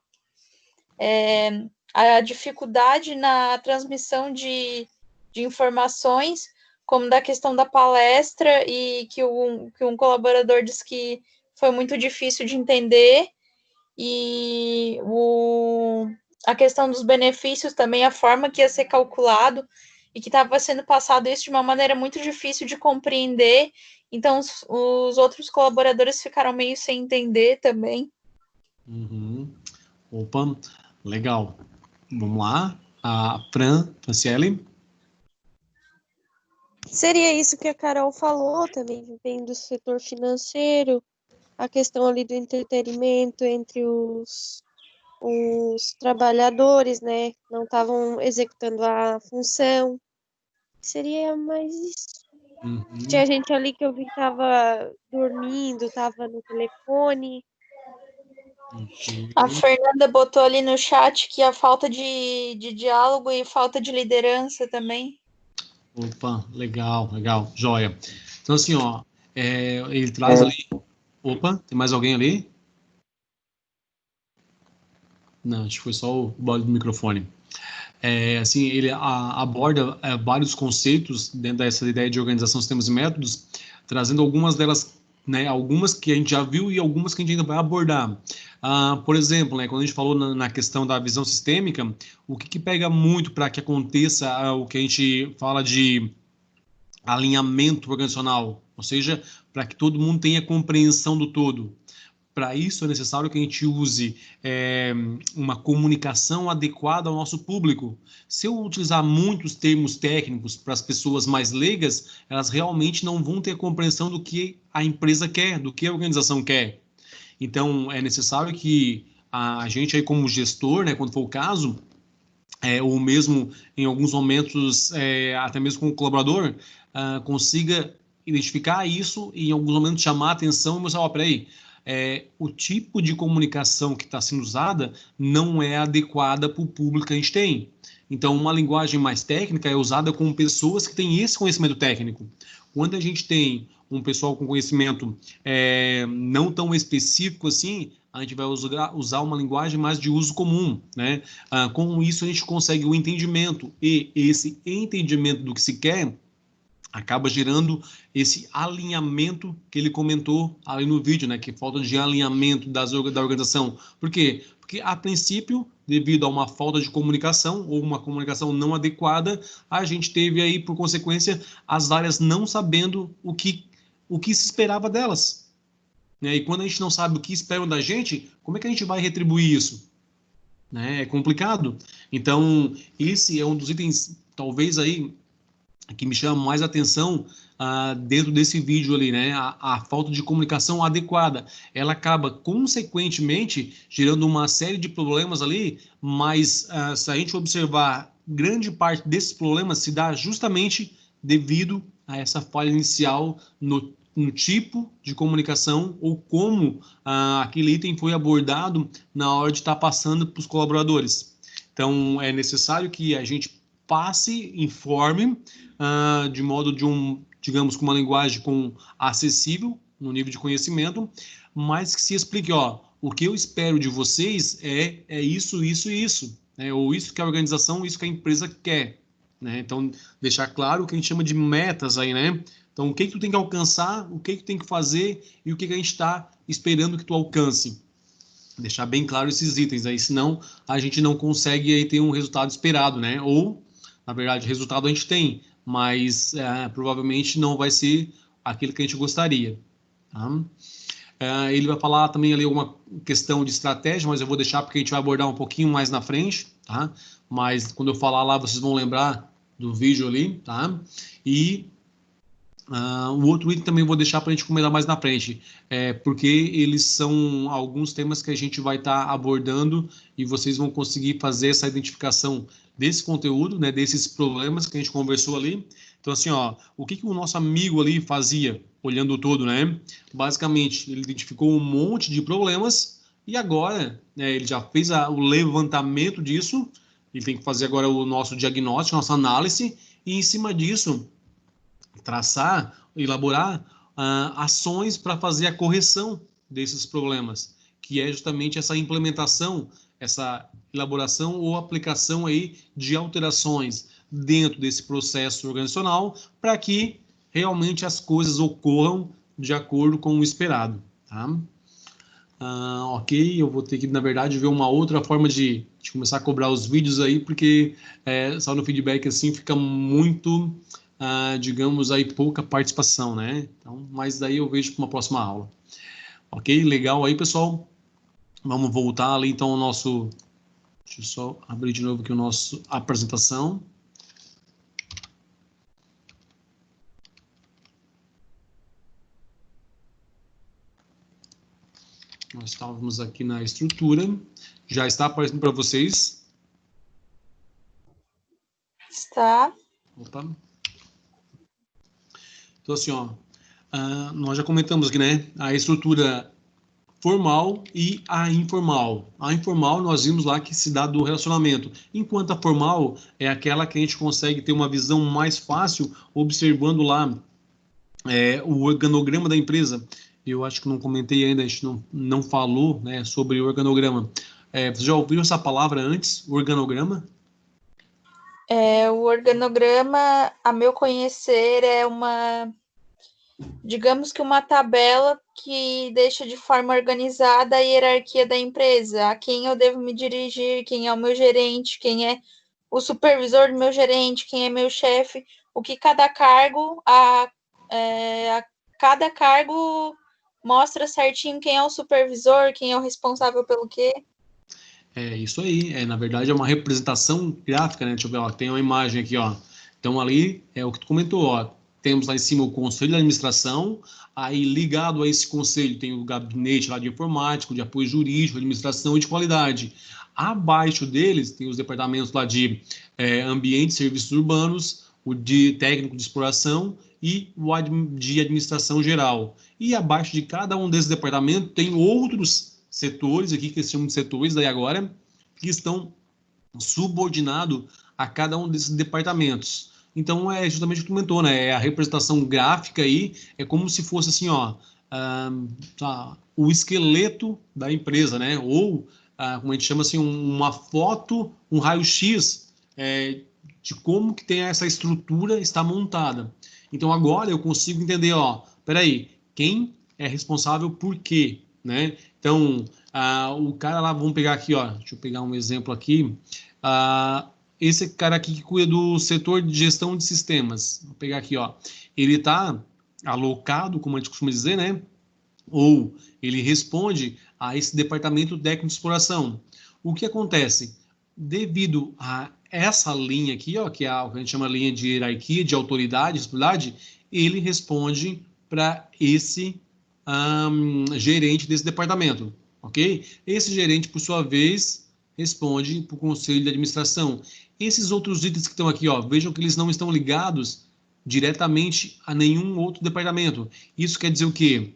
A dificuldade na transmissão de informações, como da questão da palestra, e que um colaborador disse que foi muito difícil de entender, e a questão dos benefícios também, a forma que ia ser calculado, e que estava sendo passado isso de uma maneira muito difícil de compreender, então os outros colaboradores ficaram meio sem entender também. Uhum. Opa, legal. Vamos lá. A Franciele. Seria isso que a Carol falou também, vem do setor financeiro, a questão ali do entretenimento entre os trabalhadores, né? Não estavam executando a função. Seria mais isso. Uhum. Tinha gente ali que eu vi que estava dormindo, estava no telefone. A Fernanda botou ali no chat que a falta de diálogo e falta de liderança também. Opa, legal, legal, joia. Então, assim, ó, ele traz ali. Opa, tem mais alguém ali? Não, acho que foi só o barulho do microfone. Assim, ele aborda vários conceitos dentro dessa ideia de organização, sistemas e métodos, trazendo algumas delas, né, algumas que a gente já viu e algumas que a gente ainda vai abordar. Por exemplo, né, quando a gente falou na questão da visão sistêmica, o que pega muito para que aconteça o que a gente fala de alinhamento organizacional, ou seja, para que todo mundo tenha compreensão do todo. Para isso é necessário que a gente use uma comunicação adequada ao nosso público. Se eu utilizar muitos termos técnicos para as pessoas mais leigas, elas realmente não vão ter a compreensão do que a empresa quer, do que a organização quer. Então, é necessário que a gente aí como gestor, né, quando for o caso, ou mesmo em alguns momentos, até mesmo com o colaborador, consiga identificar isso e em alguns momentos chamar a atenção e mostrar, ó, peraí, o tipo de comunicação que está sendo usada não é adequada para o público que a gente tem. Então, uma linguagem mais técnica é usada com pessoas que têm esse conhecimento técnico. Quando a gente tem um pessoal com conhecimento não tão específico assim, a gente vai usar uma linguagem mais de uso comum, né? Com isso, a gente consegue o entendimento, e esse entendimento do que se quer acaba gerando esse alinhamento que ele comentou ali no vídeo, né? Que falta de alinhamento da organização. Por quê? Porque, a princípio, devido a uma falta de comunicação ou uma comunicação não adequada, a gente teve aí, por consequência, as áreas não sabendo o que se esperava delas. Né? E quando a gente não sabe o que esperam da gente, como é que a gente vai retribuir isso? Né? É complicado. Então, esse é um dos itens, talvez aí, que me chama mais atenção dentro desse vídeo ali, né? A falta de comunicação adequada. Ela acaba, consequentemente, gerando uma série de problemas ali, mas se a gente observar, grande parte desses problemas se dá justamente devido a essa falha inicial no tipo de comunicação ou como aquele item foi abordado na hora de estar passando para os colaboradores. Então, é necessário que a gente passe, informe, de modo digamos, com uma linguagem acessível, no nível de conhecimento, mas que se explique, ó, o que eu espero de vocês é isso, isso e isso, né? Ou isso que a organização, isso que a empresa quer, né? Então, deixar claro o que a gente chama de metas aí, né? Então, o que tu tem que alcançar, o que tu tem que fazer e o que a gente está esperando que tu alcance. Deixar bem claro esses itens aí, senão a gente não consegue aí ter um resultado esperado, né? Ou, na verdade, resultado a gente tem, mas provavelmente não vai ser aquilo que a gente gostaria. Tá? Ele vai falar também ali uma questão de estratégia, mas eu vou deixar porque a gente vai abordar um pouquinho mais na frente, tá? Mas quando eu falar lá, vocês vão lembrar do vídeo ali, tá? E o outro item também vou deixar para a gente comentar mais na frente, porque eles são alguns temas que a gente vai estar abordando e vocês vão conseguir fazer essa identificação desse conteúdo, né, desses problemas que a gente conversou ali. Então, assim, ó, o que o nosso amigo ali fazia, olhando o todo, né? Basicamente, ele identificou um monte de problemas e agora, né, ele já fez o levantamento disso, ele tem que fazer agora o nosso diagnóstico, nossa análise, e em cima disso, traçar, elaborar ações para fazer a correção desses problemas, que é justamente essa implementação, essa elaboração ou aplicação aí de alterações dentro desse processo organizacional para que realmente as coisas ocorram de acordo com o esperado. Tá? Ok, eu vou ter que, na verdade, ver uma outra forma de começar a cobrar os vídeos aí, porque só no feedback assim fica muito... digamos aí, pouca participação, né? Então, mas daí eu vejo para uma próxima aula. Ok? Legal aí, pessoal? Vamos voltar ali, então, ao nosso... Deixa eu só abrir de novo aqui o nosso apresentação. Nós estávamos aqui na estrutura. Já está aparecendo para vocês? Está. Opa. Então, assim, ó, nós já comentamos aqui, né? A estrutura formal e a informal. A informal, nós vimos lá que se dá do relacionamento, enquanto a formal é aquela que a gente consegue ter uma visão mais fácil observando lá o organograma da empresa. Eu acho que não comentei ainda, a gente não falou, né, sobre o organograma. Vocês já ouviram essa palavra antes, organograma? O organograma, a meu conhecer, é digamos que uma tabela que deixa de forma organizada a hierarquia da empresa, a quem eu devo me dirigir, quem é o meu gerente, quem é o supervisor do meu gerente, quem é meu chefe, o que cada cargo, cada cargo mostra certinho quem é o supervisor, quem é o responsável pelo quê. É isso aí, na verdade é uma representação gráfica, né? Deixa eu ver, ó, tem uma imagem aqui, ó. Então ali é o que tu comentou, ó. Temos lá em cima o conselho de administração, aí ligado a esse conselho tem o gabinete lá de informático, de apoio jurídico, administração e de qualidade. Abaixo deles tem os departamentos lá de ambiente e serviços urbanos, o de técnico de exploração e o de administração geral. E abaixo de cada um desses departamentos tem outros setores aqui, que se chamam de setores daí agora, que estão subordinados a cada um desses departamentos. Então, é justamente o que tu comentou, né? A representação gráfica aí é como se fosse assim, ó, o esqueleto da empresa, né? Ou, como a gente chama assim, uma foto, um raio-x de como que tem essa estrutura está montada. Então, agora eu consigo entender, ó, peraí, quem é responsável por quê, né? Então, o cara lá, vamos pegar aqui, ó, deixa eu pegar um exemplo aqui, esse cara aqui que cuida do setor de gestão de sistemas, vou pegar aqui, ó, ele está alocado, como a gente costuma dizer, né? Ou ele responde a esse departamento técnico de exploração. O que acontece? Devido a essa linha aqui, ó, que é o que a gente chama de linha de hierarquia, de autoridade, responsabilidade, ele responde para esse gerente desse departamento, ok? Esse gerente, por sua vez, responde para o conselho de administração. Esses outros itens que estão aqui, ó, vejam que eles não estão ligados diretamente a nenhum outro departamento. Isso quer dizer o quê?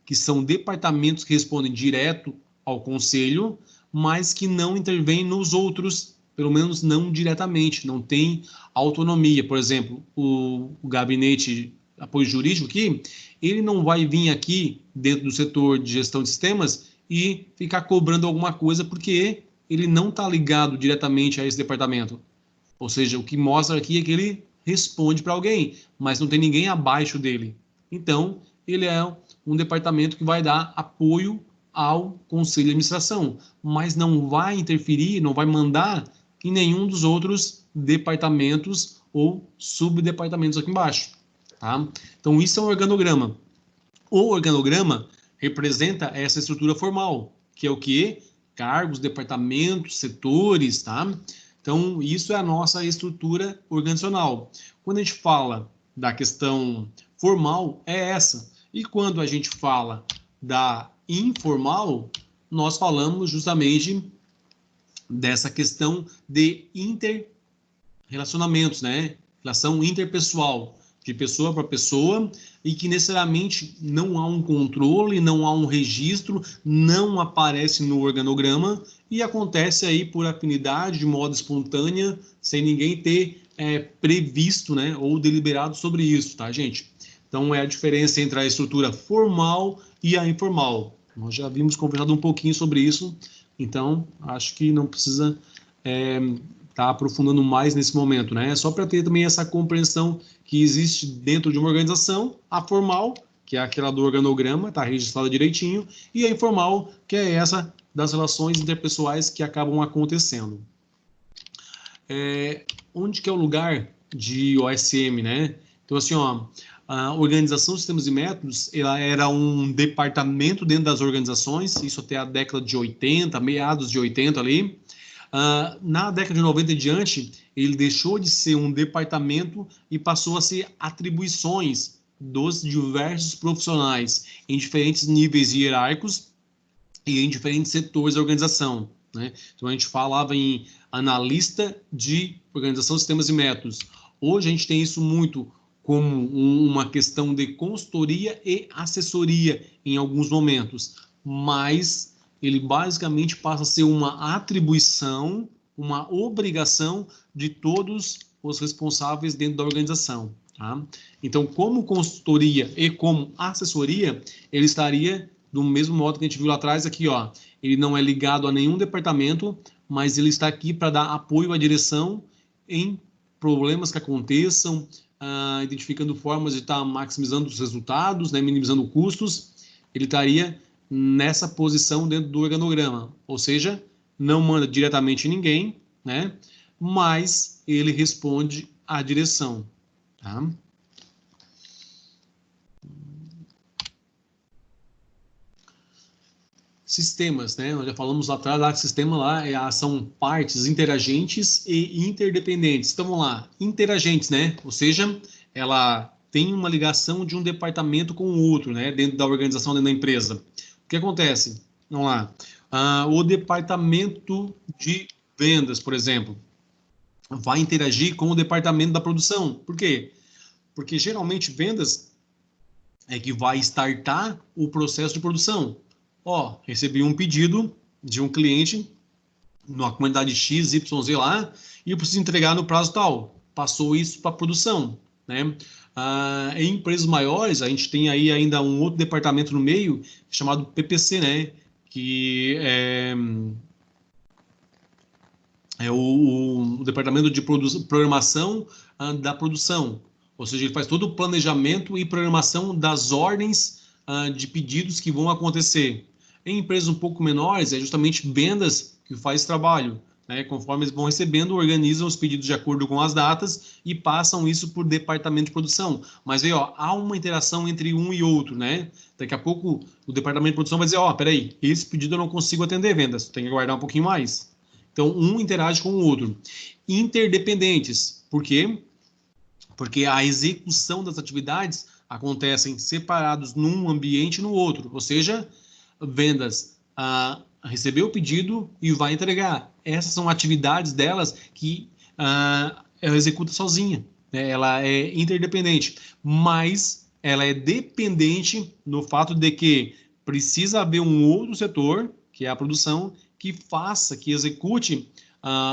Que são departamentos que respondem direto ao conselho, mas que não intervêm nos outros, pelo menos não diretamente, não tem autonomia. Por exemplo, o gabinete de apoio jurídico aqui, ele não vai vir aqui dentro do setor de gestão de sistemas e ficar cobrando alguma coisa, porque ele não está ligado diretamente a esse departamento. Ou seja, o que mostra aqui é que ele responde para alguém, mas não tem ninguém abaixo dele. Então, ele é um departamento que vai dar apoio ao conselho de administração, mas não vai interferir, não vai mandar em nenhum dos outros departamentos ou subdepartamentos aqui embaixo. Tá? Então, isso é um organograma. O organograma representa essa estrutura formal, que é o quê? Cargos, departamentos, setores, tá? Então, isso é a nossa estrutura organizacional. Quando a gente fala da questão formal, é essa. E quando a gente fala da informal, nós falamos justamente dessa questão de interrelacionamentos, né? Relação interpessoal, de pessoa para pessoa, e que necessariamente não há um controle, não há um registro, não aparece no organograma e acontece aí por afinidade, de modo espontânea, sem ninguém ter previsto, né, ou deliberado sobre isso, tá, gente? Então, é a diferença entre a estrutura formal e a informal. Nós já vimos conversado um pouquinho sobre isso, então, acho que não precisa tá aprofundando mais nesse momento, né? Só para ter também essa compreensão que existe dentro de uma organização, a formal, que é aquela do organograma, está registrada direitinho, e a informal, que é essa das relações interpessoais que acabam acontecendo. Onde que é o lugar de OSM, né? Então, assim, ó, a Organização de Sistemas e Métodos, ela era um departamento dentro das organizações, isso até a década de 80, meados de 80 ali. Na década de 90 em diante, ele deixou de ser um departamento e passou a ser atribuições dos diversos profissionais em diferentes níveis hierárquicos e em diferentes setores da organização, né? Então, a gente falava em analista de organização, sistemas e métodos. Hoje, a gente tem isso muito como uma questão de consultoria e assessoria em alguns momentos, mas ele basicamente passa a ser uma atribuição, uma obrigação de todos os responsáveis dentro da organização. Tá? Então, como consultoria e como assessoria, ele estaria do mesmo modo que a gente viu lá atrás aqui, ó. Ele não é ligado a nenhum departamento, mas ele está aqui para dar apoio à direção em problemas que aconteçam, identificando formas de estar maximizando os resultados, né, minimizando custos. Ele estaria nessa posição dentro do organograma, ou seja, não manda diretamente ninguém, né? Mas ele responde à direção, tá? Sistemas, né? Nós já falamos lá atrás, sistema lá são partes interagentes e interdependentes. Então, vamos lá, interagentes, né? Ou seja, ela tem uma ligação de um departamento com o outro, né? Dentro da organização, dentro da empresa. O que acontece? Vamos lá. O departamento de vendas, por exemplo, vai interagir com o departamento da produção. Por quê? Porque geralmente vendas é que vai startar o processo de produção. Ó, recebi um pedido de um cliente numa quantidade X, Y, Z lá, e eu preciso entregar no prazo tal. Passou isso para a produção, né? Em empresas maiores, a gente tem aí ainda um outro departamento no meio, chamado PPC, né? Que é o departamento de programação da produção. Ou seja, ele faz todo o planejamento e programação das ordens de pedidos que vão acontecer. Em empresas um pouco menores, é justamente vendas que faz esse trabalho. Né? Conforme eles vão recebendo, organizam os pedidos de acordo com as datas e passam isso por departamento de produção. Mas aí, ó, há uma interação entre um e outro, né? Daqui a pouco o departamento de produção vai dizer, ó, peraí, esse pedido eu não consigo atender vendas, tem que aguardar um pouquinho mais. Então, um interage com o outro. Interdependentes. Por quê? Porque a execução das atividades acontecem separados num ambiente e no outro. Ou seja, vendas receber o pedido e vai entregar. Essas são atividades delas que ela executa sozinha. Né? Ela é interdependente, mas ela é dependente no fato de que precisa haver um outro setor, que é a produção, que faça, que execute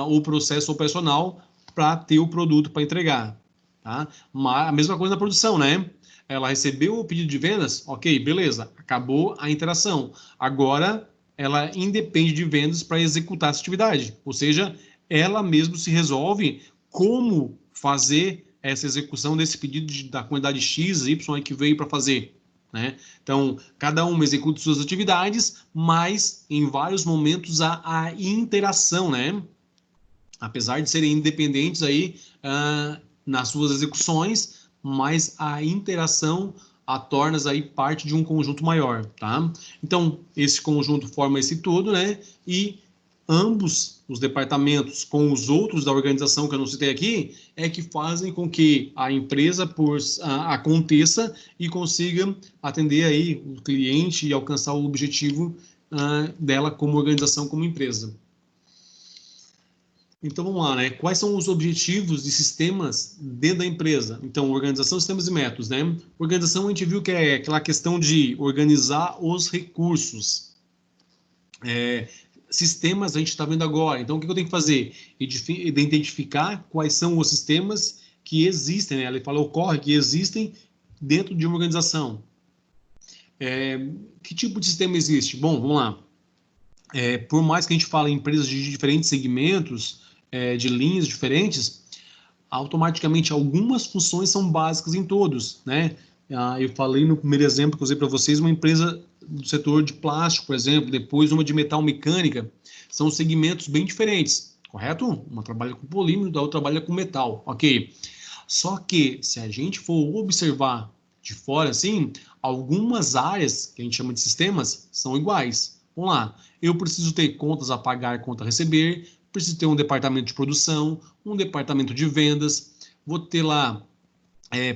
o processo operacional para ter o produto para entregar. Tá? A mesma coisa na produção, né? Ela recebeu o pedido de vendas, ok, beleza, acabou a interação. Agora, ela independe de vendas para executar essa atividade. Ou seja, ela mesma se resolve como fazer essa execução desse pedido da quantidade X, Y que veio para fazer. Né? Então, cada uma executa suas atividades, mas em vários momentos há a interação, né? Apesar de serem independentes aí nas suas execuções, mas a interação a torna aí parte de um conjunto maior, tá? Então, esse conjunto forma esse todo, né? E ambos os departamentos com os outros da organização que eu não citei aqui, é que fazem com que a empresa aconteça e consiga atender aí o cliente e alcançar o objetivo dela como organização, como empresa. Então, vamos lá, né? Quais são os objetivos de sistemas dentro da empresa? Então, organização, sistemas e métodos, né? Organização, a gente viu que é aquela questão de organizar os recursos. Sistemas, a gente está vendo agora. Então, o que eu tenho que fazer? Identificar quais são os sistemas que existem, né? Ele fala, ocorre que existem dentro de uma organização. Que tipo de sistema existe? Bom, vamos lá. Por mais que a gente fale em empresas de diferentes segmentos, de linhas diferentes, automaticamente algumas funções são básicas em todos, né? Eu falei no primeiro exemplo que eu usei para vocês, uma empresa do setor de plástico, por exemplo, depois uma de metal mecânica, são segmentos bem diferentes, correto? Uma trabalha com polímero, a outra trabalha com metal, ok? Só que, se a gente for observar de fora, assim, algumas áreas, que a gente chama de sistemas, são iguais. Vamos lá, eu preciso ter contas a pagar, conta a receber, preciso ter um departamento de produção, um departamento de vendas, vou ter lá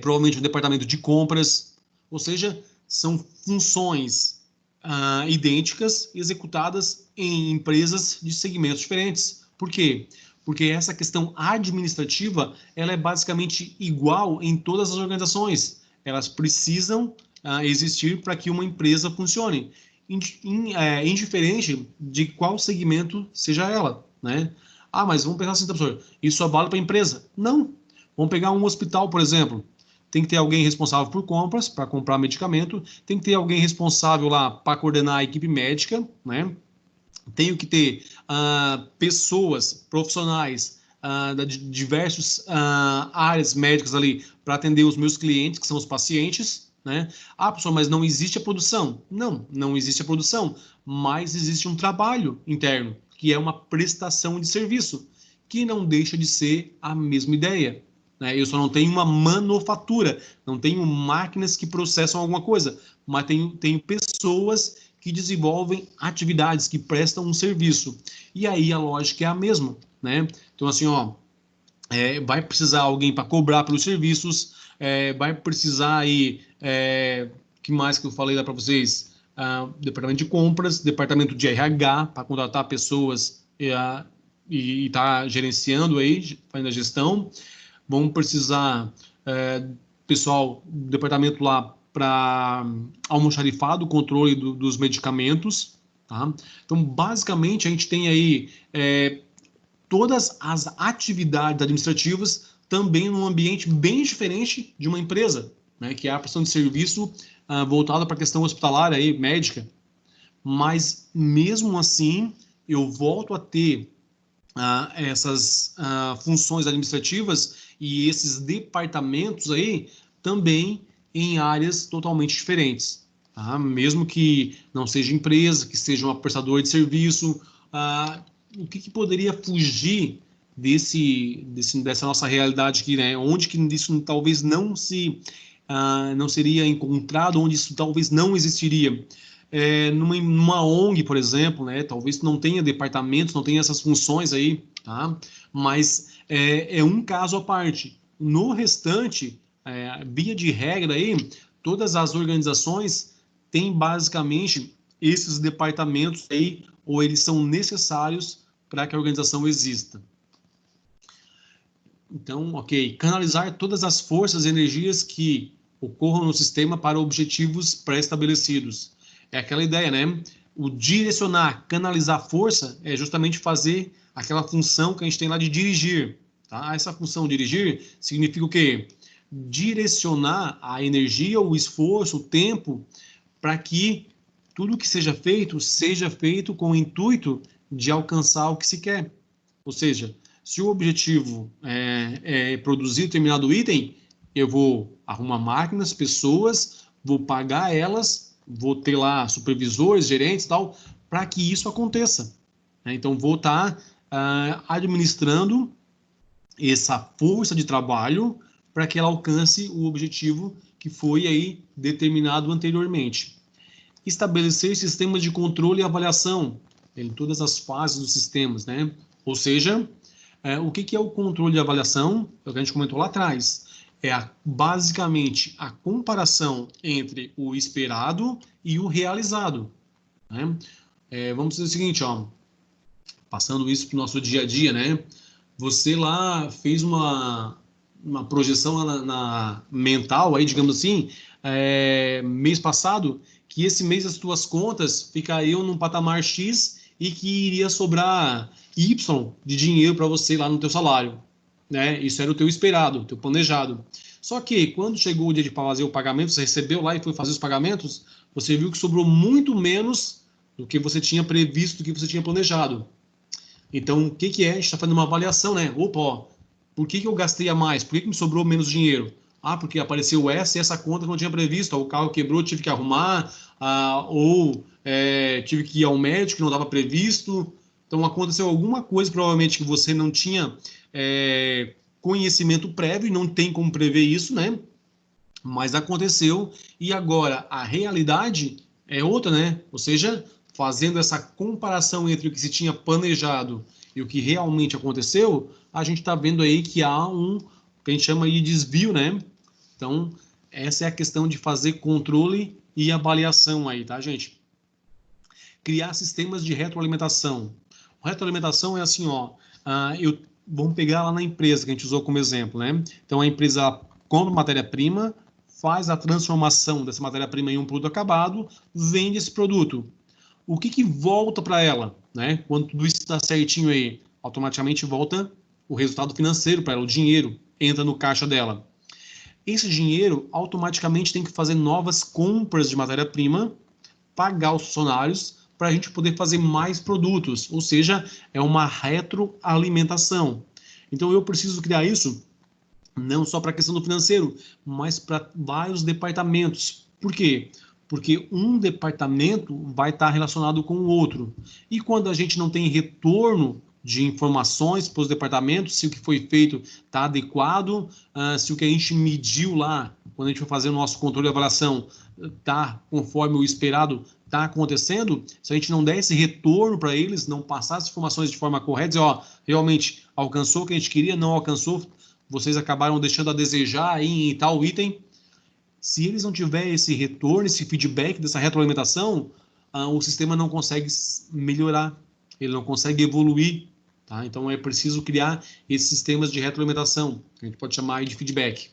provavelmente um departamento de compras, ou seja, são funções idênticas executadas em empresas de segmentos diferentes. Por quê? Porque essa questão administrativa ela é basicamente igual em todas as organizações. Elas precisam existir para que uma empresa funcione, indiferente de qual segmento seja ela. Né? Mas vamos pensar assim, professor, isso só vale para a empresa? Não. Vamos pegar um hospital, por exemplo. Tem que ter alguém responsável por compras, para comprar medicamento. Tem que ter alguém responsável lá para coordenar a equipe médica, né? Tenho que ter pessoas profissionais de diversas áreas médicas ali para atender os meus clientes, que são os pacientes. Né? Professor, mas não existe a produção. Não existe a produção, mas existe um trabalho interno, que é uma prestação de serviço, que não deixa de ser a mesma ideia. Né? Eu só não tenho uma manufatura, não tenho máquinas que processam alguma coisa, mas tenho pessoas que desenvolvem atividades, que prestam um serviço. E aí a lógica é a mesma. Né? Então, assim, vai precisar alguém para cobrar pelos serviços, vai precisar aí, que mais que eu falei lá para vocês? Departamento de compras, departamento de RH, para contratar pessoas e tá gerenciando aí, fazendo a gestão. Vamos precisar, pessoal, departamento lá para almoxarifado, controle dos medicamentos. Tá? Então, basicamente, a gente tem aí todas as atividades administrativas também num ambiente bem diferente de uma empresa, né, que é a prestação de serviço voltada para a questão hospitalar, aí, médica. Mas, mesmo assim, eu volto a ter essas funções administrativas e esses departamentos aí também em áreas totalmente diferentes. Tá? Mesmo que não seja empresa, que seja um prestador de serviço, o que poderia fugir dessa nossa realidade aqui, né? Onde que isso talvez não seria encontrado, onde isso talvez não existiria. Numa ONG, por exemplo, né? Talvez não tenha departamentos, não tenha essas funções aí, tá? Mas é um caso à parte. No restante, via de regra aí, todas as organizações têm basicamente esses departamentos aí, ou eles são necessários para que a organização exista. Então, ok, canalizar todas as forças e energias que ocorram no sistema para objetivos pré-estabelecidos. É aquela ideia, né? O direcionar, canalizar força é justamente fazer aquela função que a gente tem lá de dirigir. Tá? Essa função dirigir significa o quê? Direcionar a energia, o esforço, o tempo, para que tudo que seja feito com o intuito de alcançar o que se quer. Ou seja, se o objetivo é produzir determinado item, eu vou arrumar máquinas, pessoas, vou pagar elas, vou ter lá supervisores, gerentes e tal, para que isso aconteça. Então, vou estar administrando essa força de trabalho para que ela alcance o objetivo que foi aí determinado anteriormente. Estabelecer sistemas de controle e avaliação em todas as fases dos sistemas, né? Ou seja, o que é o controle de avaliação? É o que a gente comentou lá atrás. Basicamente a comparação entre o esperado e o realizado. Né? Vamos dizer o seguinte, ó, passando isso para o nosso dia a dia, né? Você lá fez uma projeção mental, aí, digamos assim, mês passado, que esse mês as tuas contas ficariam num patamar X e que iria sobrar Y de dinheiro para você lá no teu salário. Né? Isso era o teu esperado, o teu planejado. Só que quando chegou o dia de fazer o pagamento, você recebeu lá e foi fazer os pagamentos, você viu que sobrou muito menos do que você tinha previsto, do que você tinha planejado. Então, o que é? A gente está fazendo uma avaliação, né? Opa, ó, por que eu gastei a mais? Por que me sobrou menos dinheiro? Porque apareceu essa conta que eu não tinha previsto. O carro quebrou, tive que arrumar, ou tive que ir ao médico que não estava previsto. Então, aconteceu alguma coisa, provavelmente, que você não tinha conhecimento prévio e não tem como prever isso, né? Mas aconteceu e agora a realidade é outra, né? Ou seja, fazendo essa comparação entre o que se tinha planejado e o que realmente aconteceu, a gente está vendo aí que há que a gente chama de desvio, né? Então, essa é a questão de fazer controle e avaliação aí, tá, gente? Criar sistemas de retroalimentação. Retroalimentação é assim, ó, vamos pegar lá na empresa que a gente usou como exemplo, né? Então, a empresa compra matéria-prima, faz a transformação dessa matéria-prima em um produto acabado, vende esse produto. O que volta para ela, né? Quando tudo isso está certinho aí, automaticamente volta o resultado financeiro para ela, o dinheiro entra no caixa dela. Esse dinheiro automaticamente tem que fazer novas compras de matéria-prima, pagar os funcionários para a gente poder fazer mais produtos, ou seja, é uma retroalimentação. Então eu preciso criar isso não só para a questão do financeiro, mas para vários departamentos. Por quê? Porque um departamento vai estar relacionado com o outro. E quando a gente não tem retorno de informações para os departamentos, se o que foi feito está adequado, se o que a gente mediu lá, quando a gente for fazer o nosso controle de avaliação, está conforme o esperado, está acontecendo, se a gente não der esse retorno para eles, não passar as informações de forma correta, dizer, ó, realmente alcançou o que a gente queria, não alcançou, vocês acabaram deixando a desejar em tal item. Se eles não tiverem esse retorno, esse feedback dessa retroalimentação, o sistema não consegue melhorar, ele não consegue evoluir. Tá? Então é preciso criar esses sistemas de retroalimentação, que a gente pode chamar de feedback.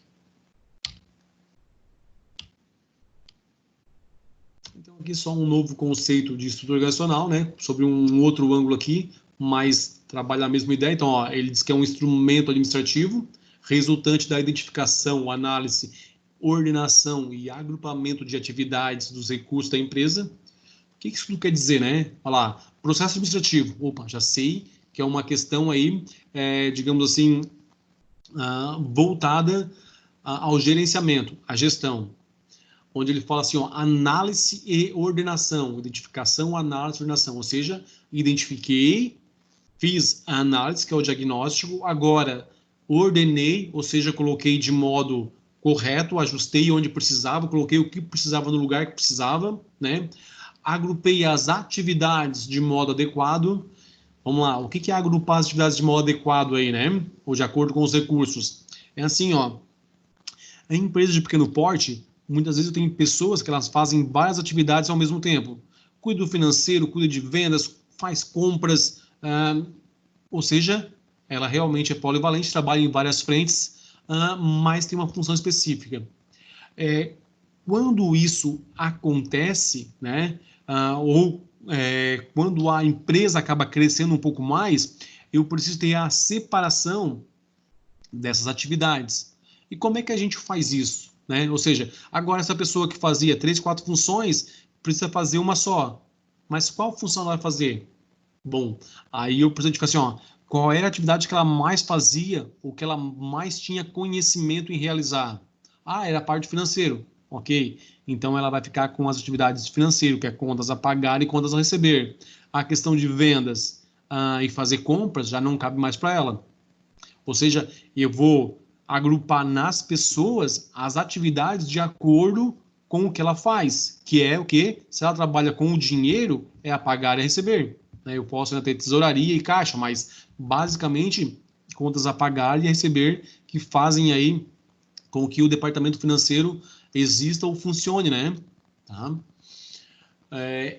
Então aqui só um novo conceito de estrutura organizacional, né? Sobre um outro ângulo aqui, mas trabalha a mesma ideia. Então, ó, ele diz que é um instrumento administrativo resultante da identificação, análise, ordenação e agrupamento de atividades dos recursos da empresa. O que isso quer dizer, né? Olha lá, processo administrativo. Opa, já sei que é uma questão aí, digamos assim, voltada ao gerenciamento, à gestão, onde ele fala assim, ó, análise e ordenação, identificação, análise e ordenação, ou seja, identifiquei, fiz a análise, que é o diagnóstico, agora ordenei, ou seja, coloquei de modo correto, ajustei onde precisava, coloquei o que precisava no lugar que precisava, né? Agrupei as atividades de modo adequado. Vamos lá, o que é agrupar as atividades de modo adequado aí, né? Ou de acordo com os recursos? É assim, ó, em empresas de pequeno porte, muitas vezes eu tenho pessoas que elas fazem várias atividades ao mesmo tempo. Cuida do financeiro, cuida de vendas, faz compras, ou seja, ela realmente é polivalente, trabalha em várias frentes, mas tem uma função específica. Quando isso acontece, né, quando a empresa acaba crescendo um pouco mais, eu preciso ter a separação dessas atividades. E como é que a gente faz isso? Né? Ou seja, agora essa pessoa que fazia 3, 4 funções precisa fazer uma só. Mas qual função ela vai fazer? Bom, aí eu preciso ficar assim, ó, qual era a atividade que ela mais fazia, ou que ela mais tinha conhecimento em realizar? Era a parte financeira, ok? Então ela vai ficar com as atividades financeiras, que é contas a pagar e contas a receber. A questão de vendas e fazer compras já não cabe mais para ela. Ou seja, eu vou agrupar nas pessoas as atividades de acordo com o que ela faz, que é o quê? Se ela trabalha com o dinheiro, é a pagar e a receber. Eu posso ainda ter tesouraria e caixa, mas basicamente contas a pagar e a receber que fazem aí com que o departamento financeiro exista ou funcione, né? Tá?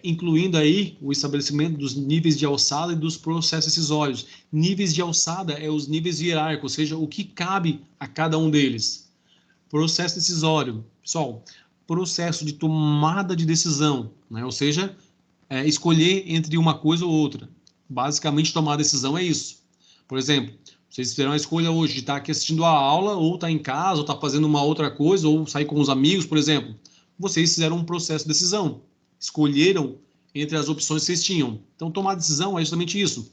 Incluindo aí o estabelecimento dos níveis de alçada e dos processos decisórios. Níveis de alçada é os níveis hierárquicos, ou seja, o que cabe a cada um deles. Processo decisório, pessoal, processo de tomada de decisão, né? Ou seja, escolher entre uma coisa ou outra. Basicamente, tomar decisão é isso. Por exemplo, vocês fizeram a escolha hoje de estar aqui assistindo a aula, ou estar em casa, ou estar fazendo uma outra coisa, ou sair com os amigos, por exemplo. Vocês fizeram um processo de decisão. Escolheram entre as opções que vocês tinham. Então, tomar decisão é justamente isso.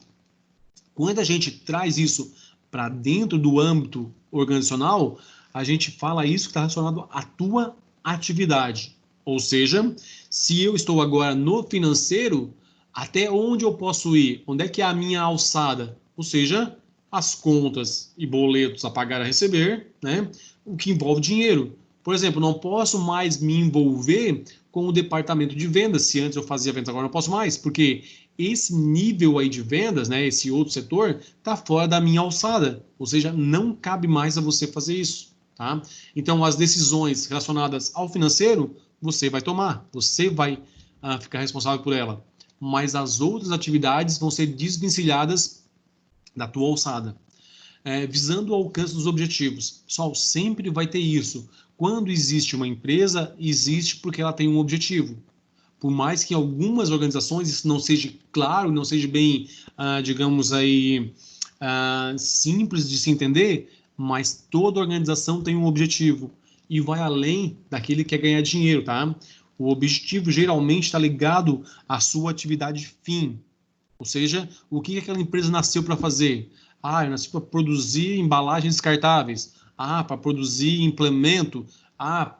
Quando a gente traz isso para dentro do âmbito organizacional, a gente fala isso que está relacionado à tua atividade. Ou seja, se eu estou agora no financeiro, até onde eu posso ir? Onde é que é a minha alçada? Ou seja, as contas e boletos a pagar a receber, né? O que envolve dinheiro. Por exemplo, não posso mais me envolver com o departamento de vendas. Se antes eu fazia vendas, agora não posso mais, porque esse nível aí de vendas, né, esse outro setor, está fora da minha alçada. Ou seja, não cabe mais a você fazer isso. Tá? Então, as decisões relacionadas ao financeiro, você vai tomar, você vai ficar responsável por ela. Mas as outras atividades vão ser desvencilhadas da tua alçada. Visando o alcance dos objetivos. Pessoal, sempre vai ter isso. Quando existe uma empresa, existe porque ela tem um objetivo. Por mais que em algumas organizações isso não seja claro, não seja bem, digamos aí, simples de se entender, mas toda organização tem um objetivo e vai além daquele que quer ganhar dinheiro, tá? O objetivo geralmente está ligado à sua atividade fim, ou seja, o que aquela empresa nasceu para fazer? Eu nasci para produzir embalagens descartáveis, para produzir implemento, para,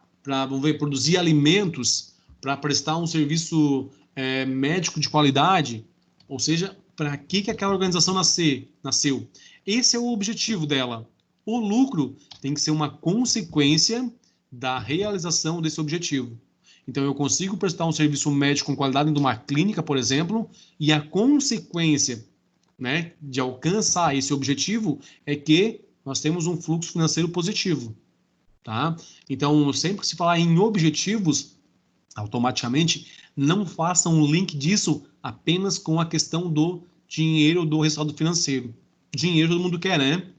produzir alimentos, para prestar um serviço médico de qualidade, ou seja, para que aquela organização nasceu? Esse é o objetivo dela. O lucro tem que ser uma consequência da realização desse objetivo. Então, eu consigo prestar um serviço médico com qualidade de uma clínica, por exemplo, e a consequência, né, de alcançar esse objetivo é que nós temos um fluxo financeiro positivo. Tá? Então, sempre que se falar em objetivos, automaticamente, não façam um link disso apenas com a questão do dinheiro ou do resultado financeiro. Dinheiro todo mundo quer, né?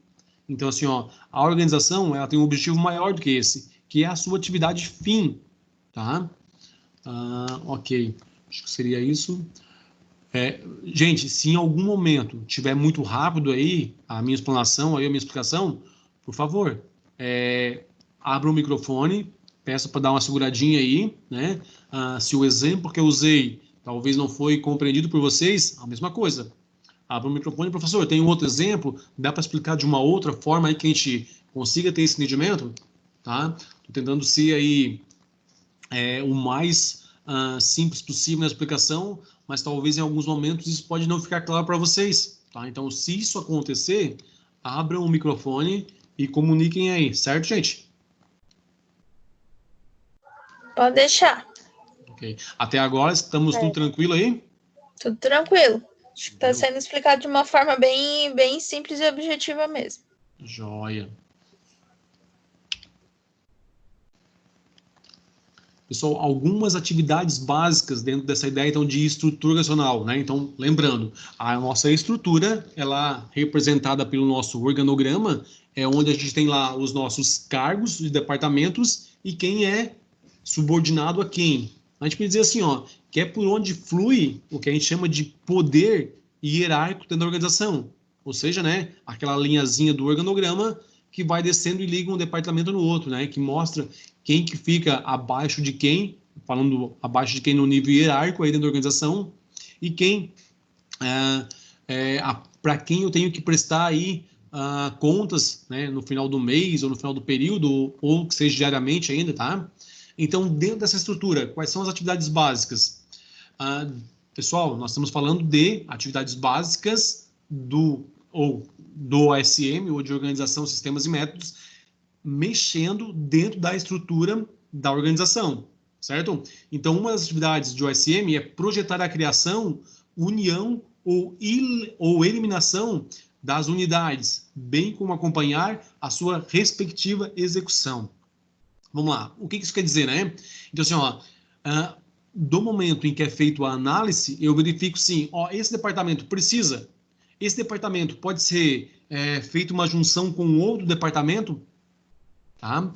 Então, assim, a organização ela tem um objetivo maior do que esse, que é a sua atividade fim. Tá? Ok, acho que seria isso. Gente, se em algum momento tiver muito rápido aí a minha explanação, aí a minha explicação, por favor, abra o microfone, peça para dar uma seguradinha aí, né? Se o exemplo que eu usei talvez não foi compreendido por vocês, a mesma coisa. Abra o microfone. Professor, tem um outro exemplo? Dá para explicar de uma outra forma aí que a gente consiga ter esse entendimento? Tá? Estou tentando ser aí o mais simples possível na explicação, mas talvez em alguns momentos isso pode não ficar claro para vocês. Tá? Então, se isso acontecer, abram o microfone e comuniquem aí, certo, gente? Pode deixar. Ok. Até agora, estamos tudo tranquilo aí? Tudo tranquilo. Acho que está sendo explicado de uma forma bem, bem simples e objetiva mesmo. Joia. Pessoal, algumas atividades básicas dentro dessa ideia, então, de estrutura organizacional, né? Então, lembrando, a nossa estrutura, ela representada pelo nosso organograma, é onde a gente tem lá os nossos cargos de departamentos e quem é subordinado a quem. A gente pode dizer assim, ó, que é por onde flui o que a gente chama de poder hierárquico dentro da organização. Ou seja, né, aquela linhazinha do organograma que vai descendo e liga um departamento no outro, né, que mostra quem que fica abaixo de quem, falando abaixo de quem no nível hierárquico aí dentro da organização, e quem, para quem eu tenho que prestar aí contas, né, no final do mês ou no final do período, ou que seja diariamente ainda, tá? Então, dentro dessa estrutura, quais são as atividades básicas? Pessoal, nós estamos falando de atividades básicas do OSM, ou de Organização, Sistemas e Métodos, mexendo dentro da estrutura da organização, certo? Então, uma das atividades de OSM é projetar a criação, união ou eliminação das unidades, bem como acompanhar a sua respectiva execução. Vamos lá, o que isso quer dizer, né? Então, assim, ó, do momento em que é feito a análise, eu verifico, sim, ó, esse departamento precisa, esse departamento pode ser feito uma junção com outro departamento, tá?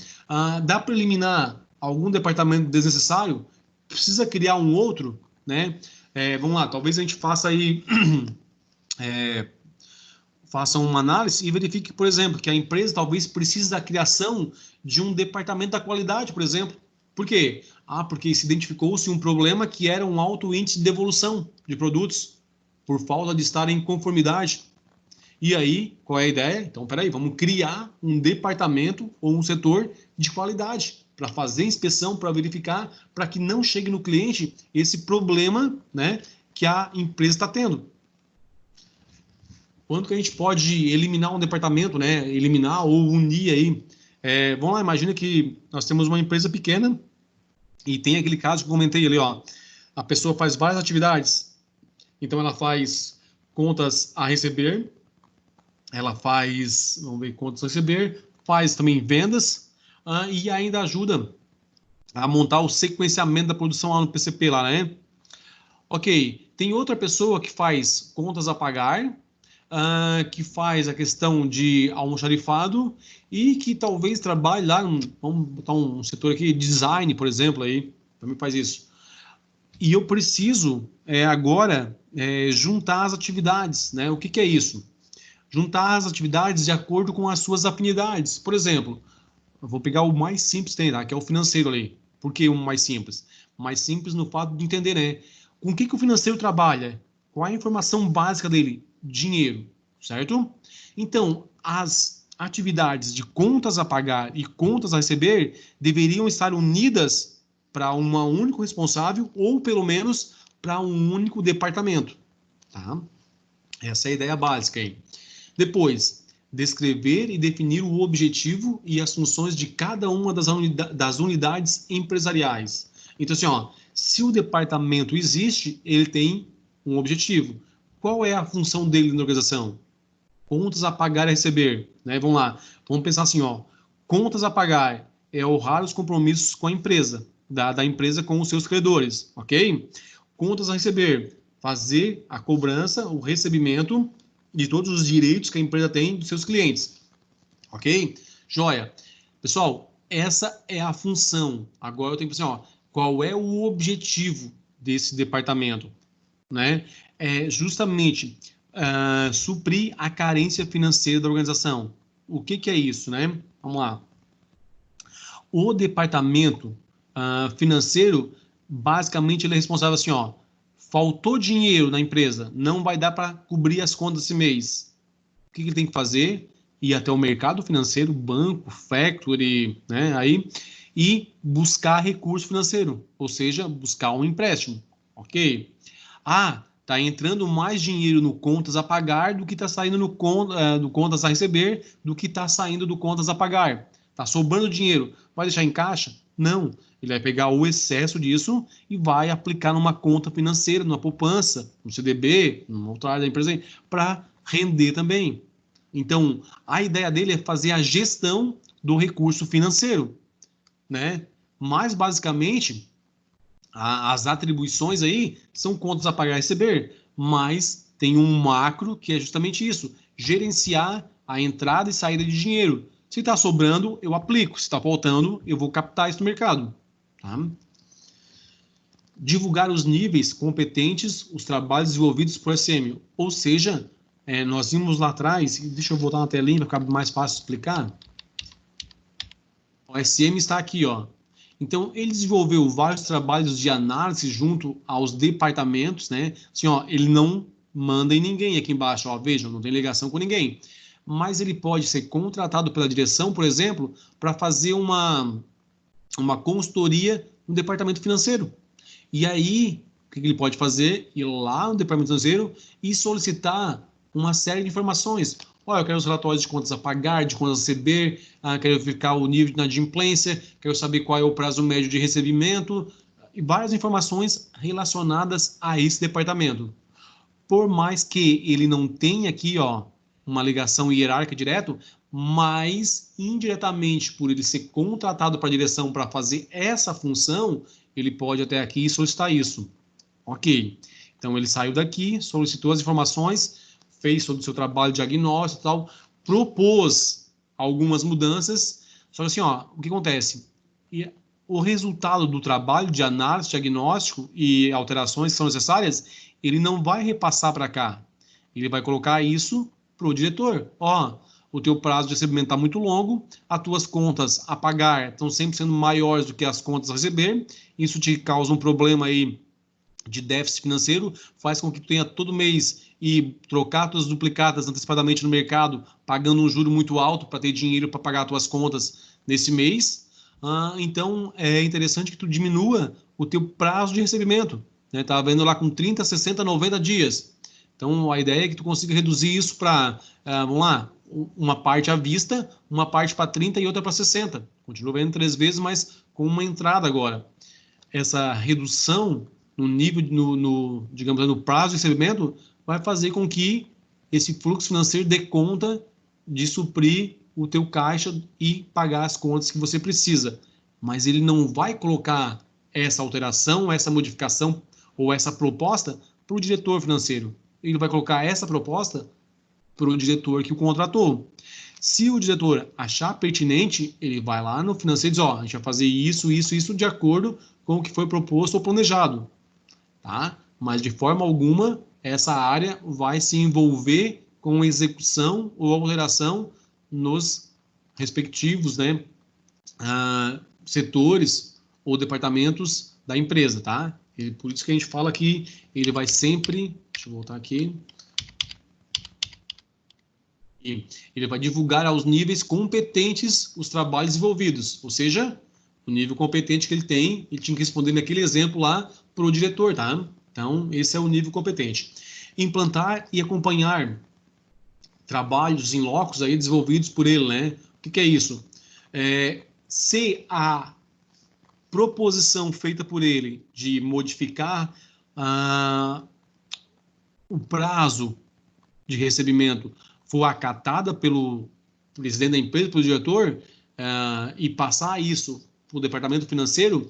Dá para eliminar algum departamento desnecessário? Precisa criar um outro, né? Vamos lá, talvez a gente faça aí faça uma análise e verifique, por exemplo, que a empresa talvez precise da criação de um departamento da qualidade, por exemplo. Por quê? Porque se identificou-se um problema que era um alto índice de devolução de produtos por falta de estar em conformidade. E aí, qual é a ideia? Então, peraí, vamos criar um departamento ou um setor de qualidade para fazer inspeção, para verificar, para que não chegue no cliente esse problema, né, que a empresa está tendo. Quanto que a gente pode eliminar um departamento, né, eliminar ou unir aí? Vamos lá, imagina que nós temos uma empresa pequena e tem aquele caso que eu comentei ali, ó, a pessoa faz várias atividades, então ela faz contas a receber, ela faz, vamos ver, contas a receber, faz também vendas e ainda ajuda a montar o sequenciamento da produção lá no PCP, lá, né? Ok, tem outra pessoa que faz contas a pagar, que faz a questão de almoxarifado e que talvez trabalhe lá, vamos botar um setor aqui, design, por exemplo, aí, também faz isso. E eu preciso agora juntar as atividades, né? O que é isso? Juntar as atividades de acordo com as suas afinidades. Por exemplo, eu vou pegar o mais simples que tem, tá? Que é o financeiro ali. Por que o mais simples? Mais simples no fato de entender, né? Com o que o financeiro trabalha? Qual a informação básica dele? Dinheiro, certo? Então, as atividades de contas a pagar e contas a receber deveriam estar unidas para um único responsável ou, pelo menos, para um único departamento, tá? Essa é a ideia básica aí. Depois, descrever e definir o objetivo e as funções de cada uma das unidades empresariais. Então, assim, ó, se o departamento existe, ele tem um objetivo. Qual é a função dele na organização? Contas a pagar e receber, né? Vamos lá, vamos pensar assim, ó, contas a pagar é honrar os compromissos com a empresa, da empresa com os seus credores, ok? Contas a receber, fazer a cobrança, o recebimento de todos os direitos que a empresa tem dos seus clientes, ok? Joia. Pessoal, essa é a função. Agora eu tenho que pensar, ó, qual é o objetivo desse departamento, né? É justamente suprir a carência financeira da organização. O que é isso, né? Vamos lá. O departamento financeiro, basicamente, ele é responsável assim, ó, faltou dinheiro na empresa, não vai dar para cobrir as contas esse mês. O que ele tem que fazer? Ir até o mercado financeiro, banco, factory, né, aí, e buscar recurso financeiro, ou seja, buscar um empréstimo, ok? Ah, está entrando mais dinheiro no contas a pagar do que está saindo do contas a receber, do que está saindo do contas a pagar. Está sobrando dinheiro, vai deixar em caixa? Não, ele vai pegar o excesso disso e vai aplicar numa conta financeira, numa poupança, no CDB, numa outra área da empresa, para render também. Então, a ideia dele é fazer a gestão do recurso financeiro, né? Mas, basicamente, as atribuições aí são contas a pagar e receber, mas tem um macro que é justamente isso, gerenciar a entrada e saída de dinheiro. Se está sobrando, eu aplico. Se está faltando, eu vou captar isso no mercado. Tá? Divulgar os níveis competentes, os trabalhos desenvolvidos por SM. Ou seja, nós vimos lá atrás, deixa eu voltar na telinha para ficar mais fácil de explicar. O SM está aqui, ó. Então, ele desenvolveu vários trabalhos de análise junto aos departamentos, né? Assim, ó, ele não manda em ninguém aqui embaixo, ó, vejam, não tem ligação com ninguém. Mas ele pode ser contratado pela direção, por exemplo, para fazer uma consultoria no departamento financeiro. E aí, o que ele pode fazer? Ir lá no departamento financeiro e solicitar uma série de informações. Olha, eu quero os relatórios de contas a pagar, de contas a receber, quero verificar o nível de inadimplência, quero saber qual é o prazo médio de recebimento, e várias informações relacionadas a esse departamento. Por mais que ele não tenha aqui, ó, uma ligação hierárquica direto, mas indiretamente por ele ser contratado para a direção para fazer essa função, ele pode até aqui solicitar isso. Ok. Então ele saiu daqui, solicitou as informações, fez todo o seu trabalho de diagnóstico e tal, propôs algumas mudanças, só que assim, ó, o que acontece? O resultado do trabalho de análise, diagnóstico e alterações que são necessárias, ele não vai repassar para cá. Ele vai colocar isso para o diretor. Ó, o teu prazo de recebimento está muito longo, as tuas contas a pagar estão sempre sendo maiores do que as contas a receber, isso te causa um problema aí de déficit financeiro, faz com que tu tenha todo mês e trocar tuas duplicadas antecipadamente no mercado, pagando um juro muito alto para ter dinheiro para pagar tuas contas nesse mês. Então, é interessante que tu diminua o teu prazo de recebimento. Né? Tá vendo lá com 30, 60, 90 dias. Então, a ideia é que tu consiga reduzir isso para, vamos lá, uma parte à vista, uma parte para 30 e outra para 60. Continua vendo 3 vezes, mas com uma entrada agora. Essa redução no nível, digamos, no prazo de recebimento, vai fazer com que esse fluxo financeiro dê conta de suprir o teu caixa e pagar as contas que você precisa. Mas ele não vai colocar essa alteração, essa modificação ou essa proposta para o diretor financeiro. Ele vai colocar essa proposta para o diretor que o contratou. Se o diretor achar pertinente, ele vai lá no financeiro e diz, ó, a gente vai fazer isso, isso, isso de acordo com o que foi proposto ou planejado. Tá? Mas de forma alguma, essa área vai se envolver com execução ou alteração nos respectivos, né, setores ou departamentos da empresa, tá? Por isso que a gente fala que ele vai sempre, deixa eu voltar aqui, ele vai divulgar aos níveis competentes os trabalhos desenvolvidos, ou seja, o nível competente que ele tem, ele tinha que responder naquele exemplo lá para o diretor, tá? Então, esse é o nível competente. Implantar e acompanhar trabalhos em locos aí desenvolvidos por ele, né? O que é isso? Se a proposição feita por ele de modificar o prazo de recebimento for acatada pelo presidente da empresa, pelo diretor, e passar isso para o departamento financeiro,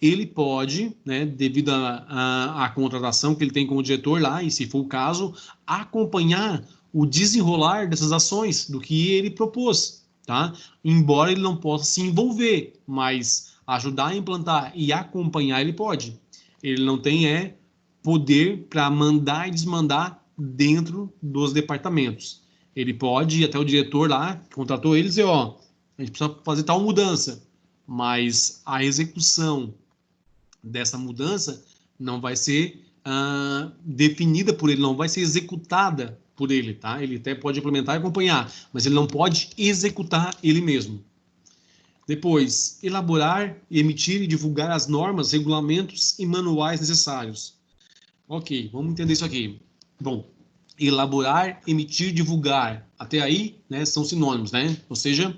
ele pode, né, devido à contratação que ele tem com o diretor lá, e se for o caso, acompanhar o desenrolar dessas ações, do que ele propôs, tá? Embora ele não possa se envolver, mas ajudar a implantar e acompanhar ele pode. Ele não tem poder para mandar e desmandar dentro dos departamentos. Ele pode ir até o diretor lá, que contratou ele, e dizer, ó, a gente precisa fazer tal mudança, mas a execução dessa mudança não vai ser definida por ele, não vai ser executada por ele, tá? Ele até pode implementar e acompanhar, mas ele não pode executar ele mesmo. Depois, elaborar, emitir e divulgar as normas, regulamentos e manuais necessários. Ok, vamos entender isso aqui. Bom, elaborar, emitir, divulgar. Até aí, né, são sinônimos, né? Ou seja,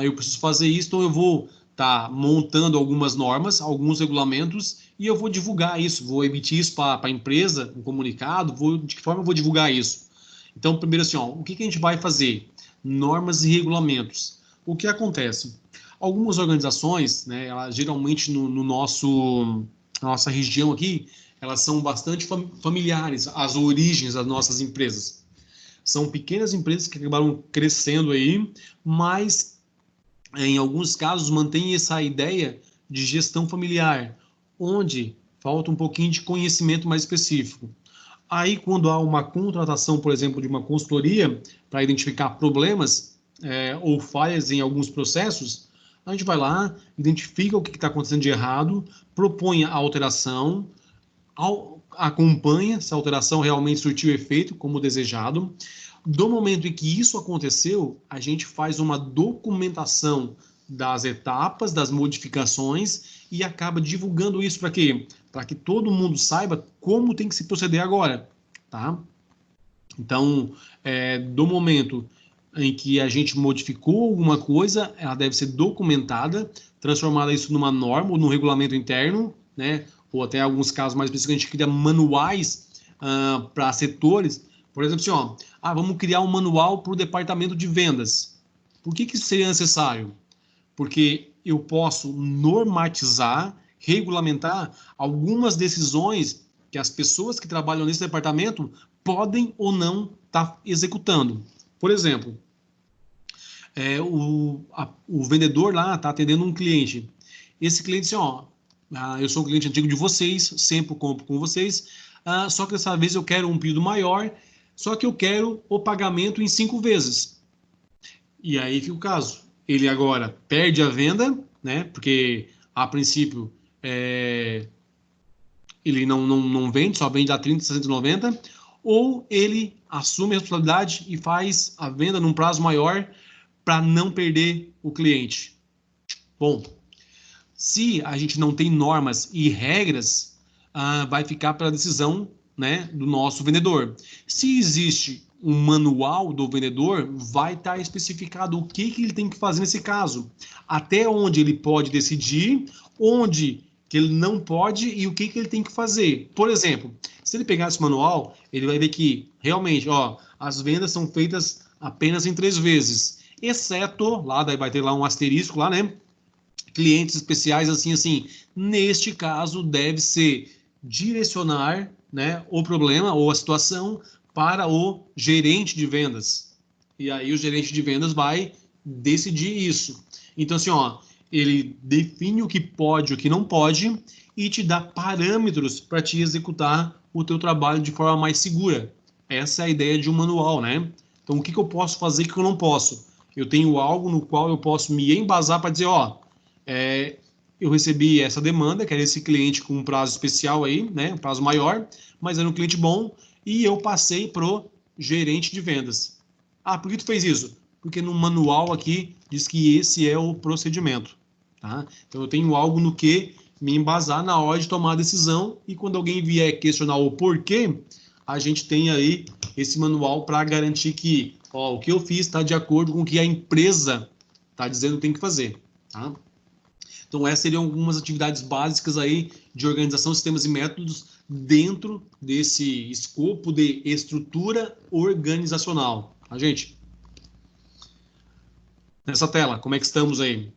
eu preciso fazer isso, então eu vou estar montando algumas normas, alguns regulamentos, e eu vou divulgar isso, vou emitir isso para a empresa, um comunicado, de que forma eu vou divulgar isso? Então, primeiro assim, ó, o que a gente vai fazer? Normas e regulamentos. O que acontece? Algumas organizações, né, elas, geralmente na nossa região aqui, elas são bastante familiares às origens das nossas empresas. São pequenas empresas que acabaram crescendo aí, mas em alguns casos mantém essa ideia de gestão familiar, onde falta um pouquinho de conhecimento mais específico. Aí, quando há uma contratação, por exemplo, de uma consultoria para identificar problemas ou falhas em alguns processos, a gente vai lá, identifica o que está acontecendo de errado, propõe a alteração, acompanha se a alteração realmente surtiu efeito como desejado. Do momento em que isso aconteceu, a gente faz uma documentação das etapas, das modificações e acaba divulgando isso para quê? Para que todo mundo saiba como tem que se proceder agora, tá? Então, do momento em que a gente modificou alguma coisa, ela deve ser documentada, transformada isso numa norma ou num regulamento interno, né? Ou até em alguns casos mais específicos, a gente cria manuais para setores. Por exemplo, assim, ó, vamos criar um manual para o departamento de vendas. Por que isso seria necessário? Porque eu posso normatizar, regulamentar algumas decisões que as pessoas que trabalham nesse departamento podem ou não estar executando. Por exemplo, o vendedor lá está atendendo um cliente. Esse cliente diz assim, eu sou um cliente antigo de vocês, sempre compro com vocês, só que dessa vez eu quero um pedido maior, só que eu quero o pagamento em 5 vezes. E aí fica o caso. Ele agora perde a venda, né? Porque a princípio ele não vende, só vende a 30, 60, 90, ou ele assume a responsabilidade e faz a venda num prazo maior para não perder o cliente. Bom, se a gente não tem normas e regras, vai ficar pela decisão, né, do nosso vendedor. Se existe um manual do vendedor, vai estar especificado o que ele tem que fazer nesse caso, até onde ele pode decidir, onde que ele não pode e o que ele tem que fazer. Por exemplo, se ele pegar esse manual, ele vai ver que realmente, as vendas são feitas apenas em 3 vezes, exceto, lá daí vai ter lá um asterisco lá, né? Clientes especiais assim. Neste caso, deve ser direcionar, né, o problema ou a situação para o gerente de vendas. E aí o gerente de vendas vai decidir isso. Então, assim, ele define o que pode e o que não pode e te dá parâmetros para te executar o teu trabalho de forma mais segura. Essa é a ideia de um manual, né? Então, o que eu posso fazer e o que eu não posso? Eu tenho algo no qual eu posso me embasar para dizer, eu recebi essa demanda, que era esse cliente com um prazo especial aí, né, um prazo maior, mas era um cliente bom, e eu passei pro gerente de vendas. Por que tu fez isso? Porque no manual aqui diz que esse é o procedimento, tá? Então eu tenho algo no que me embasar na hora de tomar a decisão, e quando alguém vier questionar o porquê, a gente tem aí esse manual para garantir que o que eu fiz está de acordo com o que a empresa está dizendo que tem que fazer, tá? Então, essas seriam algumas atividades básicas aí de organização, sistemas e métodos dentro desse escopo de estrutura organizacional. Tá, gente? Nessa tela, como é que estamos aí?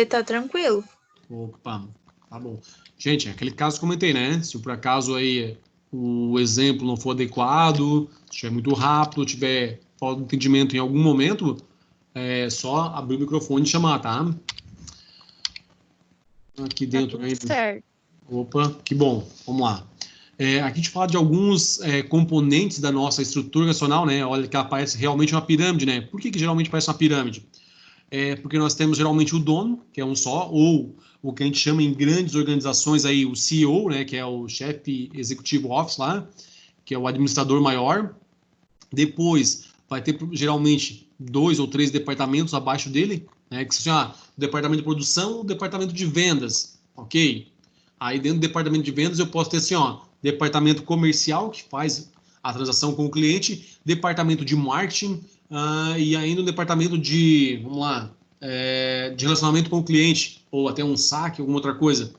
Tá tranquilo. Opa, tá bom. Gente, aquele caso que eu comentei, né? Se por acaso aí o exemplo não for adequado, se estiver muito rápido, tiver falta de entendimento em algum momento, é só abrir o microfone e chamar, tá? Aqui dentro aí. Certo. Opa, que bom. Vamos lá. Aqui a gente fala de alguns componentes da nossa estrutura organizacional, né? Olha que ela parece realmente uma pirâmide, né? Por que geralmente parece uma pirâmide? porque nós temos geralmente o dono, que é um só, ou o que a gente chama em grandes organizações aí, o CEO, né, que é o chefe executivo office lá, que é o administrador maior. Depois vai ter geralmente 2 ou 3 departamentos abaixo dele, né, que são o departamento de produção, o departamento de vendas, ok? Aí dentro do departamento de vendas eu posso ter assim, departamento comercial, que faz a transação com o cliente, departamento de marketing, e ainda um departamento de, vamos lá, de relacionamento com o cliente, ou até um saque, alguma outra coisa.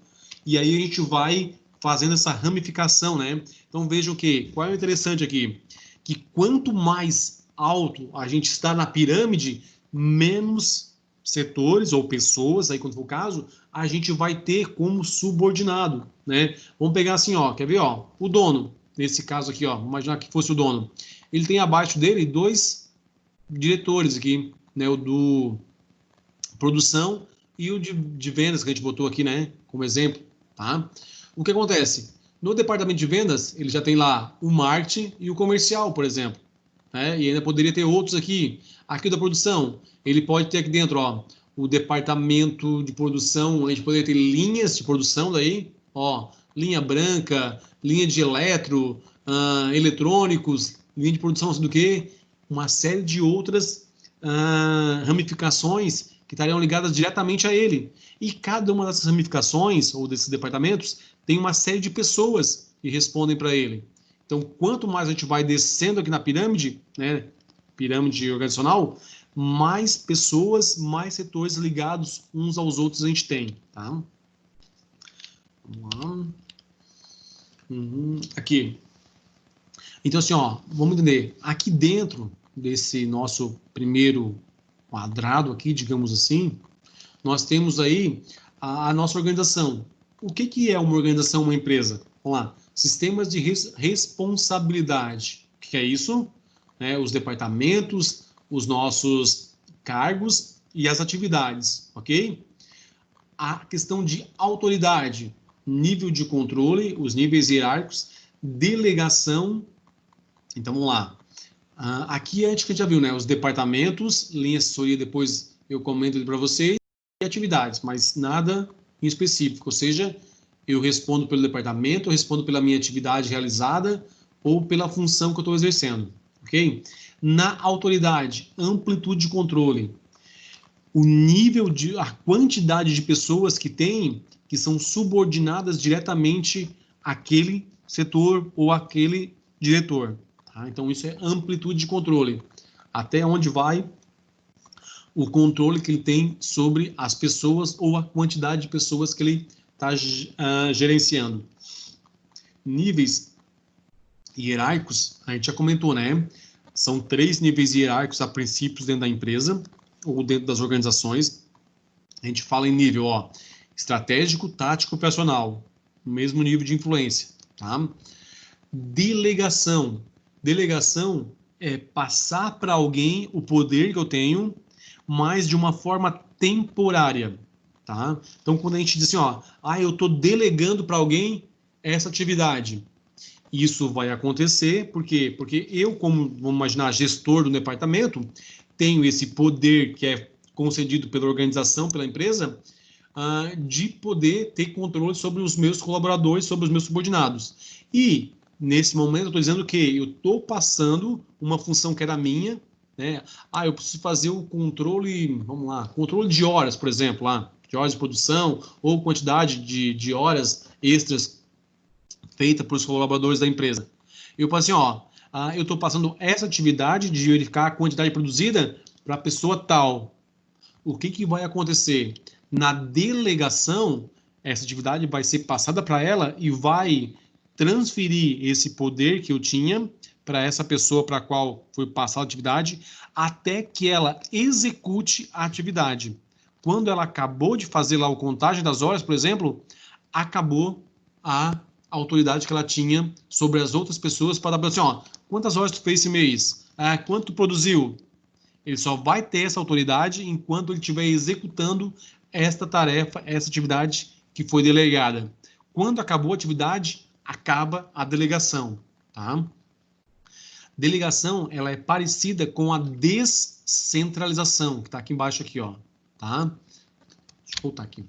E aí a gente vai fazendo essa ramificação, né? Então vejam que, qual é o interessante aqui? Que quanto mais alto a gente está na pirâmide, menos setores ou pessoas, aí quando for o caso, a gente vai ter como subordinado, né? Vamos pegar assim, quer ver, o dono, nesse caso aqui, vamos imaginar que fosse o dono. Ele tem abaixo dele 2 diretores aqui, né? O do produção e o de vendas, que a gente botou aqui, né? Como exemplo, tá? O que acontece? No departamento de vendas, ele já tem lá o marketing e o comercial, por exemplo, né? E ainda poderia ter outros aqui. Aqui da produção, ele pode ter aqui dentro, o departamento de produção, a gente poderia ter linhas de produção daí, linha branca, linha de eletrônicos, linha de produção, do que? Uma série de outras ramificações que estariam ligadas diretamente a ele. E cada uma dessas ramificações, ou desses departamentos, tem uma série de pessoas que respondem para ele. Então, quanto mais a gente vai descendo aqui na pirâmide, né, pirâmide organizacional, mais pessoas, mais setores ligados uns aos outros a gente tem, tá? Vamos lá. Aqui. Então, assim, vamos entender. Aqui dentro desse nosso primeiro quadrado aqui, digamos assim, nós temos aí a nossa organização. O que é uma organização, uma empresa? Vamos lá. Sistemas de responsabilidade. O que é isso? Os departamentos, os nossos cargos e as atividades, ok? A questão de autoridade, nível de controle, os níveis hierárquicos, delegação. Então, vamos lá. Aqui a gente já viu, né? Os departamentos, linha assessoria, depois eu comento para vocês, e atividades, mas nada em específico. Ou seja, eu respondo pelo departamento, eu respondo pela minha atividade realizada ou pela função que eu estou exercendo, ok? Na autoridade, amplitude de controle, a quantidade de pessoas que tem, que são subordinadas diretamente àquele setor ou àquele diretor. Tá? Então, isso é amplitude de controle. Até onde vai o controle que ele tem sobre as pessoas ou a quantidade de pessoas que ele está gerenciando. Níveis hierárquicos, a gente já comentou, né? São 3 níveis hierárquicos a princípios dentro da empresa ou dentro das organizações. A gente fala em nível, estratégico, tático, operacional. Mesmo nível de influência, tá? Delegação. Delegação é passar para alguém o poder que eu tenho, mas de uma forma temporária, tá? Então, quando a gente diz assim, eu estou delegando para alguém essa atividade, isso vai acontecer, por quê? Porque eu, como, vamos imaginar, gestor do departamento, tenho esse poder que é concedido pela organização, pela empresa, de poder ter controle sobre os meus colaboradores, sobre os meus subordinados. E, nesse momento, eu estou dizendo que eu estou passando uma função que era minha, né? Eu preciso fazer o controle, vamos lá, controle de horas, por exemplo, de horas de produção ou quantidade de horas extras feita para os colaboradores da empresa. Eu falo assim, eu estou passando essa atividade de verificar a quantidade produzida para a pessoa tal. O que vai acontecer? Na delegação, essa atividade vai ser passada para ela e vai transferir esse poder que eu tinha para essa pessoa para a qual foi passada a atividade, até que ela execute a atividade. Quando ela acabou de fazer lá o contagem das horas, por exemplo, acabou a autoridade que ela tinha sobre as outras pessoas para dar assim, quantas horas tu fez esse mês? Quanto tu produziu? Ele só vai ter essa autoridade enquanto ele estiver executando esta tarefa, essa atividade que foi delegada. Quando acabou a atividade, acaba a delegação, tá? Delegação, ela é parecida com a descentralização, que está aqui embaixo aqui, ó, tá? Deixa eu voltar aqui.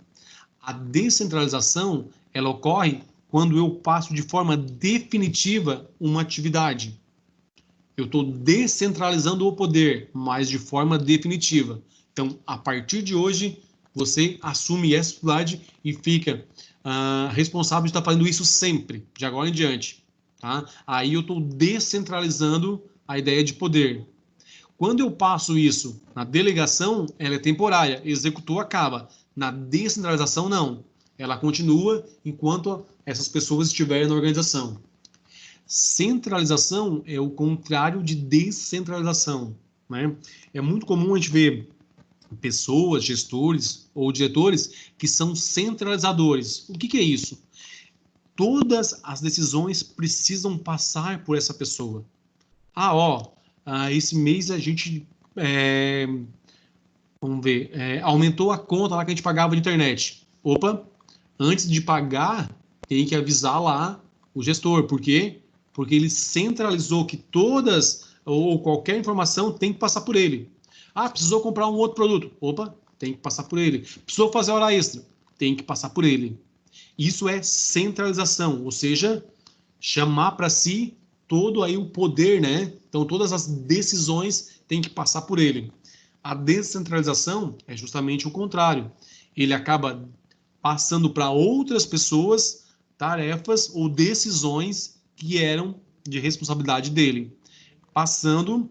A descentralização, ela ocorre quando eu passo de forma definitiva uma atividade. Eu estou descentralizando o poder, mas de forma definitiva. Então, a partir de hoje, você assume essa atividade e fica responsável de estar fazendo isso sempre, de agora em diante. Tá? Aí eu estou descentralizando a ideia de poder. Quando eu passo isso na delegação, ela é temporária, executou, acaba. Na descentralização, não. Ela continua enquanto essas pessoas estiverem na organização. Centralização é o contrário de descentralização, né? É muito comum a gente ver pessoas, gestores ou diretores que são centralizadores. O que é isso? Todas as decisões precisam passar por essa pessoa. Esse mês a gente aumentou a conta lá que a gente pagava de internet. Opa, antes de pagar, tem que avisar lá o gestor. Por quê? Porque ele centralizou que todas ou qualquer informação tem que passar por ele. Precisou comprar um outro produto. Opa, tem que passar por ele. Precisou fazer hora extra. Tem que passar por ele. Isso é centralização, ou seja, chamar para si todo aí o poder, né? Então, todas as decisões têm que passar por ele. A descentralização é justamente o contrário. Ele acaba passando para outras pessoas tarefas ou decisões que eram de responsabilidade dele, passando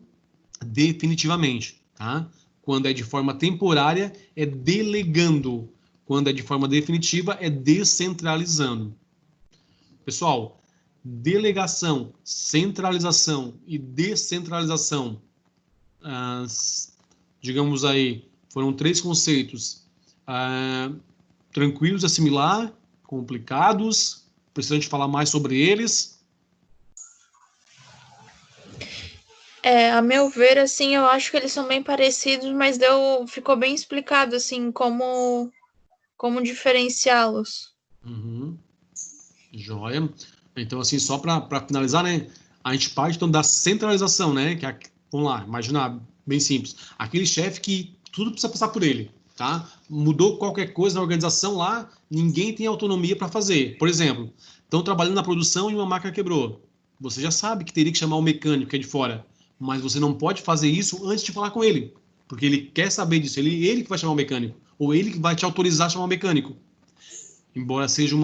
definitivamente, tá? Quando é de forma temporária, é delegando. Quando é de forma definitiva, é descentralizando. Pessoal, delegação, centralização e descentralização, digamos aí, foram 3 conceitos tranquilos de assimilar, complicados, precisamos falar mais sobre eles. A meu ver, assim, eu acho que eles são bem parecidos, mas ficou bem explicado, assim, como diferenciá-los. Joia. Então, assim, só para finalizar, né? A gente parte, então, da centralização, né? Vamos lá, imagina, bem simples. Aquele chefe que tudo precisa passar por ele, tá? Mudou qualquer coisa na organização lá, ninguém tem autonomia para fazer. Por exemplo, estão trabalhando na produção e uma máquina quebrou. Você já sabe que teria que chamar o mecânico que é de fora, mas você não pode fazer isso antes de falar com ele, porque ele quer saber disso, ele que vai chamar o mecânico, ou ele que vai te autorizar a chamar o mecânico. Embora seja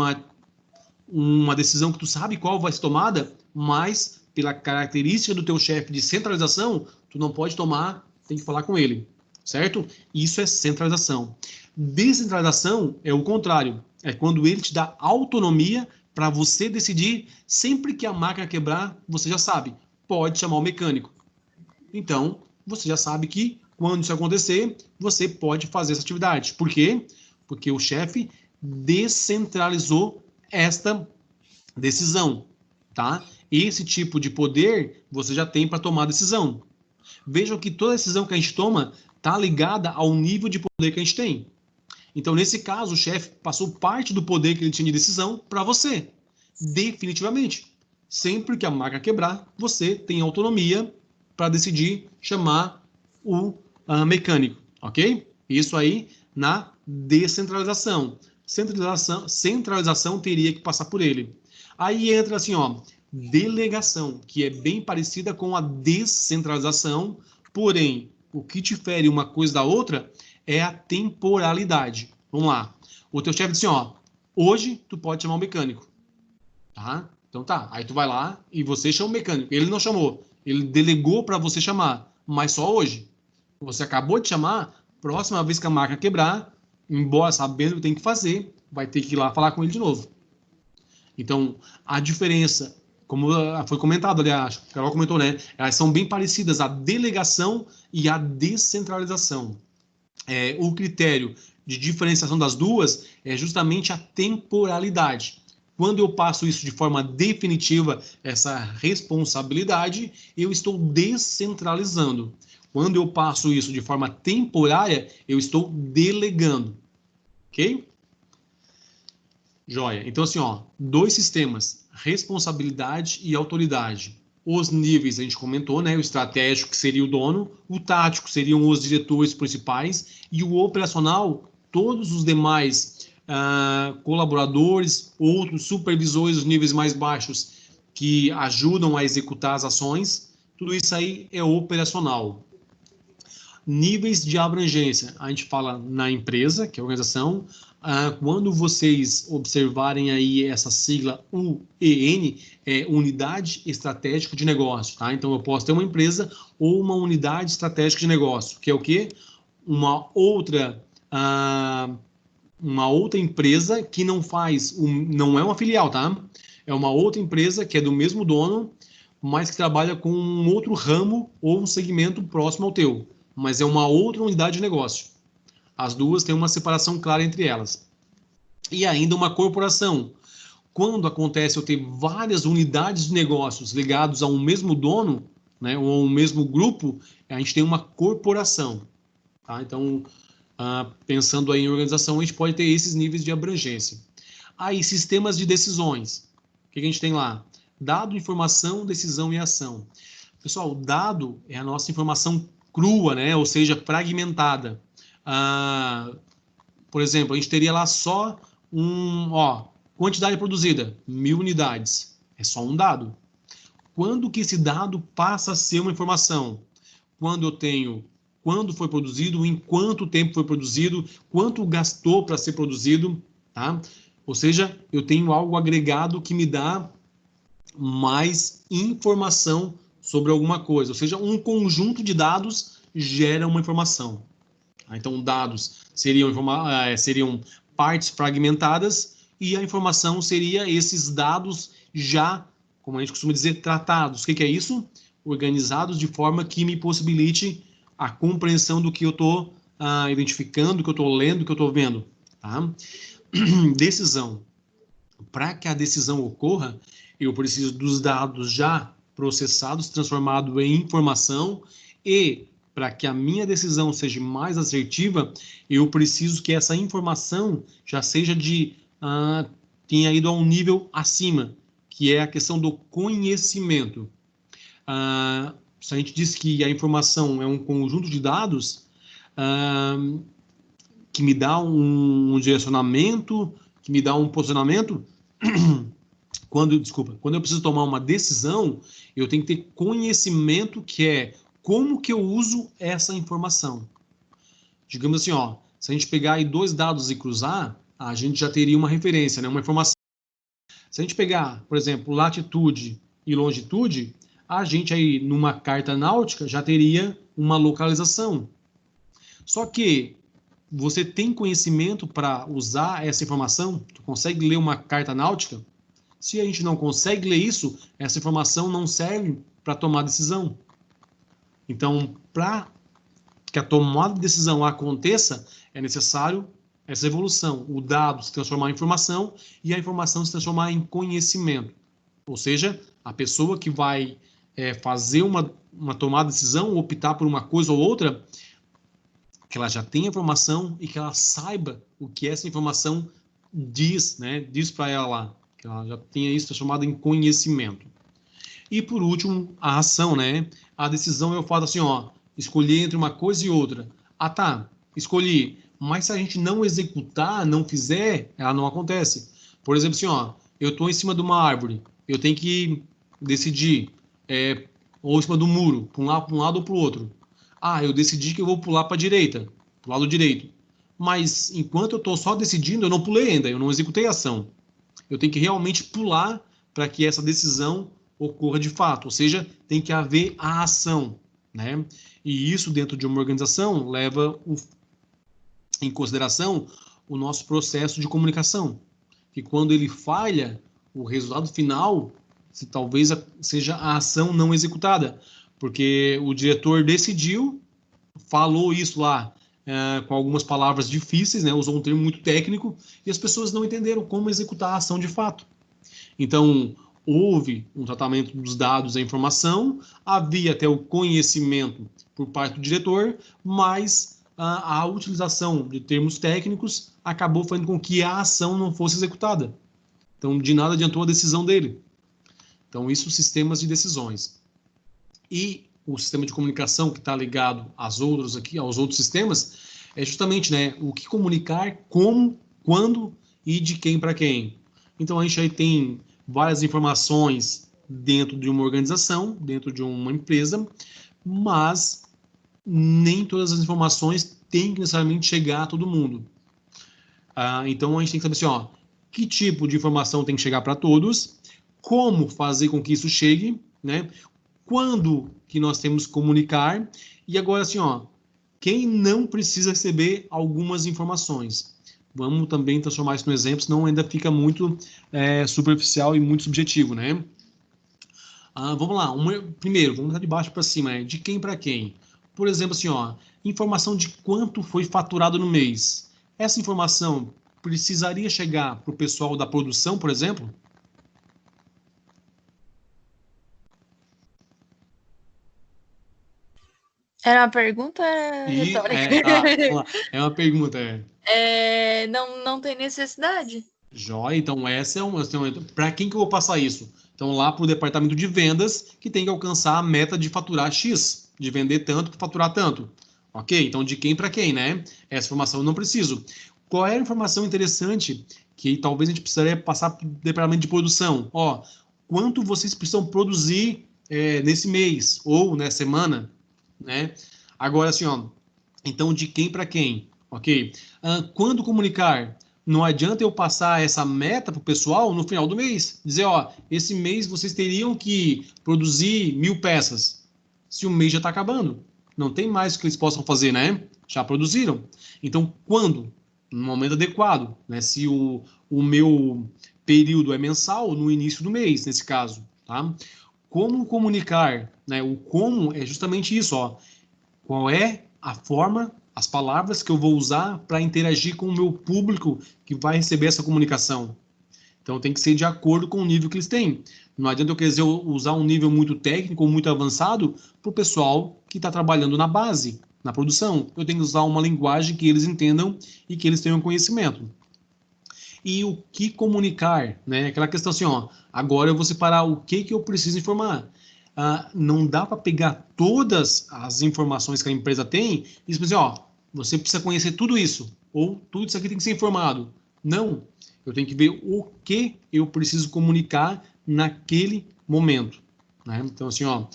uma decisão que tu sabe qual vai ser tomada, mas pela característica do teu chefe de centralização, tu não pode tomar, tem que falar com ele, certo? Isso é centralização. Descentralização é o contrário, é quando ele te dá autonomia para você decidir, sempre que a máquina quebrar, você já sabe, pode chamar o mecânico. Então, você já sabe que quando isso acontecer, você pode fazer essa atividade. Por quê? Porque o chefe descentralizou esta decisão, tá? Esse tipo de poder você já tem para tomar decisão. Vejam que toda decisão que a gente toma está ligada ao nível de poder que a gente tem. Então, nesse caso, o chefe passou parte do poder que ele tinha de decisão para você, definitivamente. Sempre que a máquina quebrar, você tem autonomia para decidir chamar o mecânico, ok? Isso aí na descentralização. Centralização teria que passar por ele. Aí entra assim, ó, delegação, que é bem parecida com a descentralização, porém, o que difere uma coisa da outra é a temporalidade. Vamos lá. O teu chefe disse, ó, hoje tu pode chamar o mecânico, tá? Então tá, aí tu vai lá e você chama o mecânico. Ele não chamou, ele delegou para você chamar, mas só hoje. Você acabou de chamar, próxima vez que a máquina quebrar, embora sabendo o que tem que fazer, vai ter que ir lá falar com ele de novo. Então, a diferença, como foi comentado, aliás, a Carol comentou, né? Elas são bem parecidas, a delegação e a descentralização. O critério de diferenciação das duas é justamente a temporalidade. Quando eu passo isso de forma definitiva, essa responsabilidade, eu estou descentralizando. Quando eu passo isso de forma temporária, eu estou delegando. Ok? Joia. Então, assim, ó, 2 sistemas, responsabilidade e autoridade. Os níveis, a gente comentou, né? O estratégico, que seria o dono, o tático seriam os diretores principais, e o operacional, todos os demais colaboradores, outros supervisores dos níveis mais baixos que ajudam a executar as ações, tudo isso aí é operacional. Níveis de abrangência, a gente fala na empresa, que é a organização. Quando vocês observarem aí essa sigla UEN, é Unidade Estratégica de Negócio, tá? Então, eu posso ter uma empresa ou uma unidade estratégica de negócio, que é o quê? Uma outra empresa que não não é uma filial, tá? É uma outra empresa que é do mesmo dono, mas que trabalha com um outro ramo ou um segmento próximo ao teu, mas é uma outra unidade de negócio. As duas têm uma separação clara entre elas. E ainda uma corporação. Quando acontece eu ter várias unidades de negócios ligados a um mesmo dono, né, ou a um mesmo grupo, a gente tem uma corporação. Tá? Então, pensando aí em organização, a gente pode ter esses níveis de abrangência. Aí, sistemas de decisões. O que a gente tem lá? Dado, informação, decisão e ação. Pessoal, o dado é a nossa informação crua, né? Ou seja, fragmentada. Por exemplo, a gente teria lá só quantidade produzida, 1000 unidades. É só um dado. Quando que esse dado passa a ser uma informação? Quando eu tenho quando foi produzido, em quanto tempo foi produzido, quanto gastou para ser produzido, tá? Ou seja, eu tenho algo agregado que me dá mais informação sobre alguma coisa. Ou seja, um conjunto de dados gera uma informação. Então, dados seriam partes fragmentadas e a informação seria esses dados já, como a gente costuma dizer, tratados. O que é isso? Organizados de forma que me possibilite a compreensão do que eu estou identificando, do que eu estou lendo, do que eu estou vendo. Tá? Decisão. Para que a decisão ocorra, eu preciso dos dados já processados, transformados em informação, e para que a minha decisão seja mais assertiva, eu preciso que essa informação já seja tenha ido a um nível acima, que é a questão do conhecimento. Se a gente diz que a informação é um conjunto de dados que me dá um direcionamento, que me dá um posicionamento, quando eu preciso tomar uma decisão, eu tenho que ter conhecimento, que é como que eu uso essa informação. Digamos assim, se a gente pegar aí 2 dados e cruzar, a gente já teria uma referência, né, uma informação. Se a gente pegar, por exemplo, latitude e longitude, a gente aí, numa carta náutica, já teria uma localização. Só que você tem conhecimento para usar essa informação? Tu consegue ler uma carta náutica? Se a gente não consegue ler isso, essa informação não serve para tomar decisão. Então, para que a tomada de decisão aconteça, é necessário essa evolução. O dado se transformar em informação e a informação se transformar em conhecimento. Ou seja, a pessoa que vai fazer uma tomada de decisão, optar por uma coisa ou outra, que ela já tenha informação e que ela saiba o que essa informação diz, né? Diz para ela lá, que ela já tenha isso transformado em conhecimento. E por último, a ação, né? A decisão eu falo assim, escolher entre uma coisa e outra. Tá, escolhi, mas se a gente não executar, não fizer, ela não acontece. Por exemplo, assim, eu estou em cima de uma árvore, eu tenho que decidir, ou em cima do muro, para um lado ou para o outro. Eu decidi que eu vou pular para a direita, para o lado direito. Mas enquanto eu estou só decidindo, eu não pulei ainda, eu não executei a ação. Eu tenho que realmente pular para que essa decisão ocorra de fato, ou seja, tem que haver a ação, né? E isso dentro de uma organização leva em consideração o nosso processo de comunicação, que quando ele falha, o resultado final talvez seja a ação não executada, porque o diretor decidiu, falou isso lá com algumas palavras difíceis, né? Usou um termo muito técnico e as pessoas não entenderam como executar a ação de fato. Então, houve um tratamento dos dados e da informação, havia até o conhecimento por parte do diretor, mas a utilização de termos técnicos acabou fazendo com que a ação não fosse executada. Então, de nada adiantou a decisão dele. Então, isso, sistemas de decisões. E o sistema de comunicação que está ligado aos outros sistemas, é justamente, né, o que comunicar, como, quando e de quem para quem. Então, a gente aí tem várias informações dentro de uma organização, dentro de uma empresa, mas nem todas as informações têm que necessariamente chegar a todo mundo. Então, a gente tem que saber assim, ó, que tipo de informação tem que chegar para todos, como fazer com que isso chegue, né? Quando que nós temos que comunicar, e agora assim, ó, quem não precisa receber algumas informações. Vamos também transformar isso no exemplo, senão ainda fica muito superficial e muito subjetivo, né? Vamos lá, primeiro, vamos de baixo para cima, de quem para quem. Por exemplo, assim, ó, informação de quanto foi faturado no mês. Essa informação precisaria chegar para o pessoal da produção, por exemplo? Era uma pergunta retórica? Vamos lá. É uma pergunta, não tem necessidade. Joia, então essa é uma. Para quem que eu vou passar isso? Então, lá para o departamento de vendas, que tem que alcançar a meta de faturar X, de vender tanto para faturar tanto. Ok? Então, de quem para quem, né? Essa informação eu não preciso. Qual é a informação interessante que talvez a gente precisaria passar para o departamento de produção? Ó, quanto vocês precisam produzir nesse mês ou nessa semana, né? Agora, assim, ó, então, de quem para quem? Ok? Quando comunicar? Não adianta eu passar essa meta para o pessoal no final do mês. Dizer, ó, esse mês vocês teriam que produzir 1000 peças. Se o mês já está acabando. Não tem mais o que eles possam fazer, né? Já produziram. Então, quando? No momento adequado. Né? Se o meu período é mensal, no início do mês, nesse caso. Tá? Como comunicar? Né? O como é justamente isso, ó. Qual é a forma, as palavras que eu vou usar para interagir com o meu público que vai receber essa comunicação. Então, tem que ser de acordo com o nível que eles têm. Não adianta eu querer usar um nível muito técnico ou muito avançado para o pessoal que está trabalhando na base, na produção. Eu tenho que usar uma linguagem que eles entendam e que eles tenham conhecimento. E o que comunicar, né? Aquela questão assim, ó, agora eu vou separar o que eu preciso informar. Não dá para pegar todas as informações que a empresa tem e dizer, assim, ó, você precisa conhecer tudo isso, ou tudo isso aqui tem que ser informado. Não, eu tenho que ver o que eu preciso comunicar naquele momento. Né? Então, assim, ó,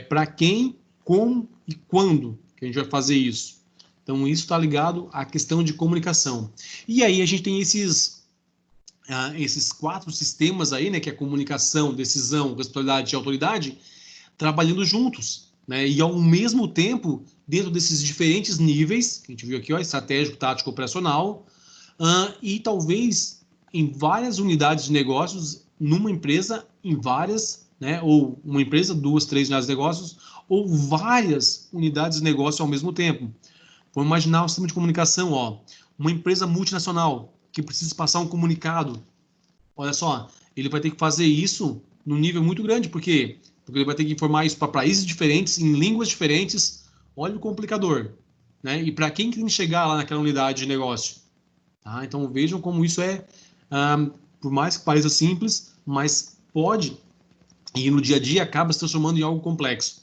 para quem, como e quando que a gente vai fazer isso. Então, isso está ligado à questão de comunicação. E aí a gente tem esses 4 sistemas aí, né, que é comunicação, decisão, responsabilidade e autoridade, trabalhando juntos, né? E ao mesmo tempo, dentro desses diferentes níveis, que a gente viu aqui, ó, estratégico, tático, operacional, e talvez em várias unidades de negócios, numa empresa, em várias, né? Ou uma empresa, 2, 3 unidades de negócios, ou várias unidades de negócio ao mesmo tempo. Vamos imaginar o sistema de comunicação, ó, uma empresa multinacional que precisa passar um comunicado. Olha só, ele vai ter que fazer isso num nível muito grande, porque ele vai ter que informar isso para países diferentes, em línguas diferentes. Olha o complicador. Né? E para quem tem que chegar lá naquela unidade de negócio? Tá? Então vejam como isso por mais que pareça simples, mas pode, e no dia a dia acaba se transformando em algo complexo.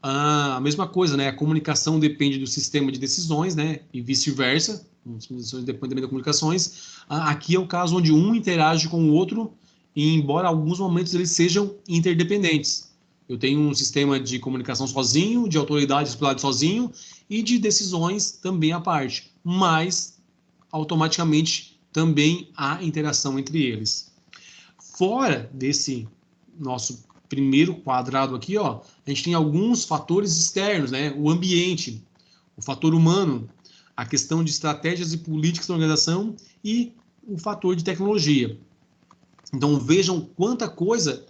A mesma coisa, né? A comunicação depende do sistema de decisões, né? E vice-versa. As decisões dependem das comunicações. Aqui é o caso onde um interage com o outro, e embora alguns momentos eles sejam interdependentes. Eu tenho um sistema de comunicação sozinho, de autoridade explorado sozinho, e de decisões também à parte. Mas, automaticamente, também há interação entre eles. Fora desse nosso primeiro quadrado aqui, ó, a gente tem alguns fatores externos, né? O ambiente, o fator humano, a questão de estratégias e políticas da organização e o fator de tecnologia. Então vejam quanta coisa,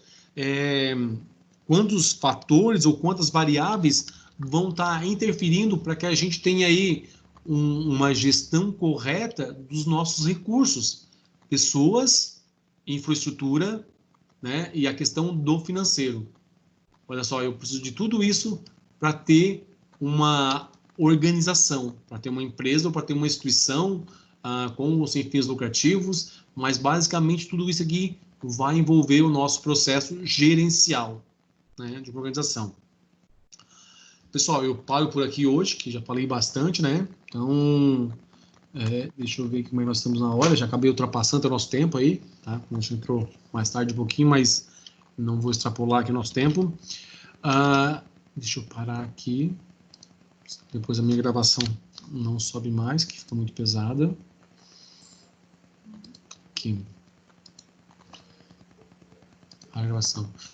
quantos fatores ou quantas variáveis vão estar interferindo para que a gente tenha aí uma gestão correta dos nossos recursos, pessoas, infraestrutura, né? E a questão do financeiro. Olha só, eu preciso de tudo isso para ter uma organização, para ter uma empresa ou para ter uma instituição com ou sem fins lucrativos, mas basicamente tudo isso aqui vai envolver o nosso processo gerencial, né, de uma organização. Pessoal, eu paro por aqui hoje, que já falei bastante, né? Então, deixa eu ver como é que nós estamos na hora. Já acabei ultrapassando o nosso tempo aí, tá? A gente entrou mais tarde um pouquinho, mas não vou extrapolar aqui o nosso tempo. Deixa eu parar aqui. Depois a minha gravação não sobe mais, que fica muito pesada. Aqui. A gravação.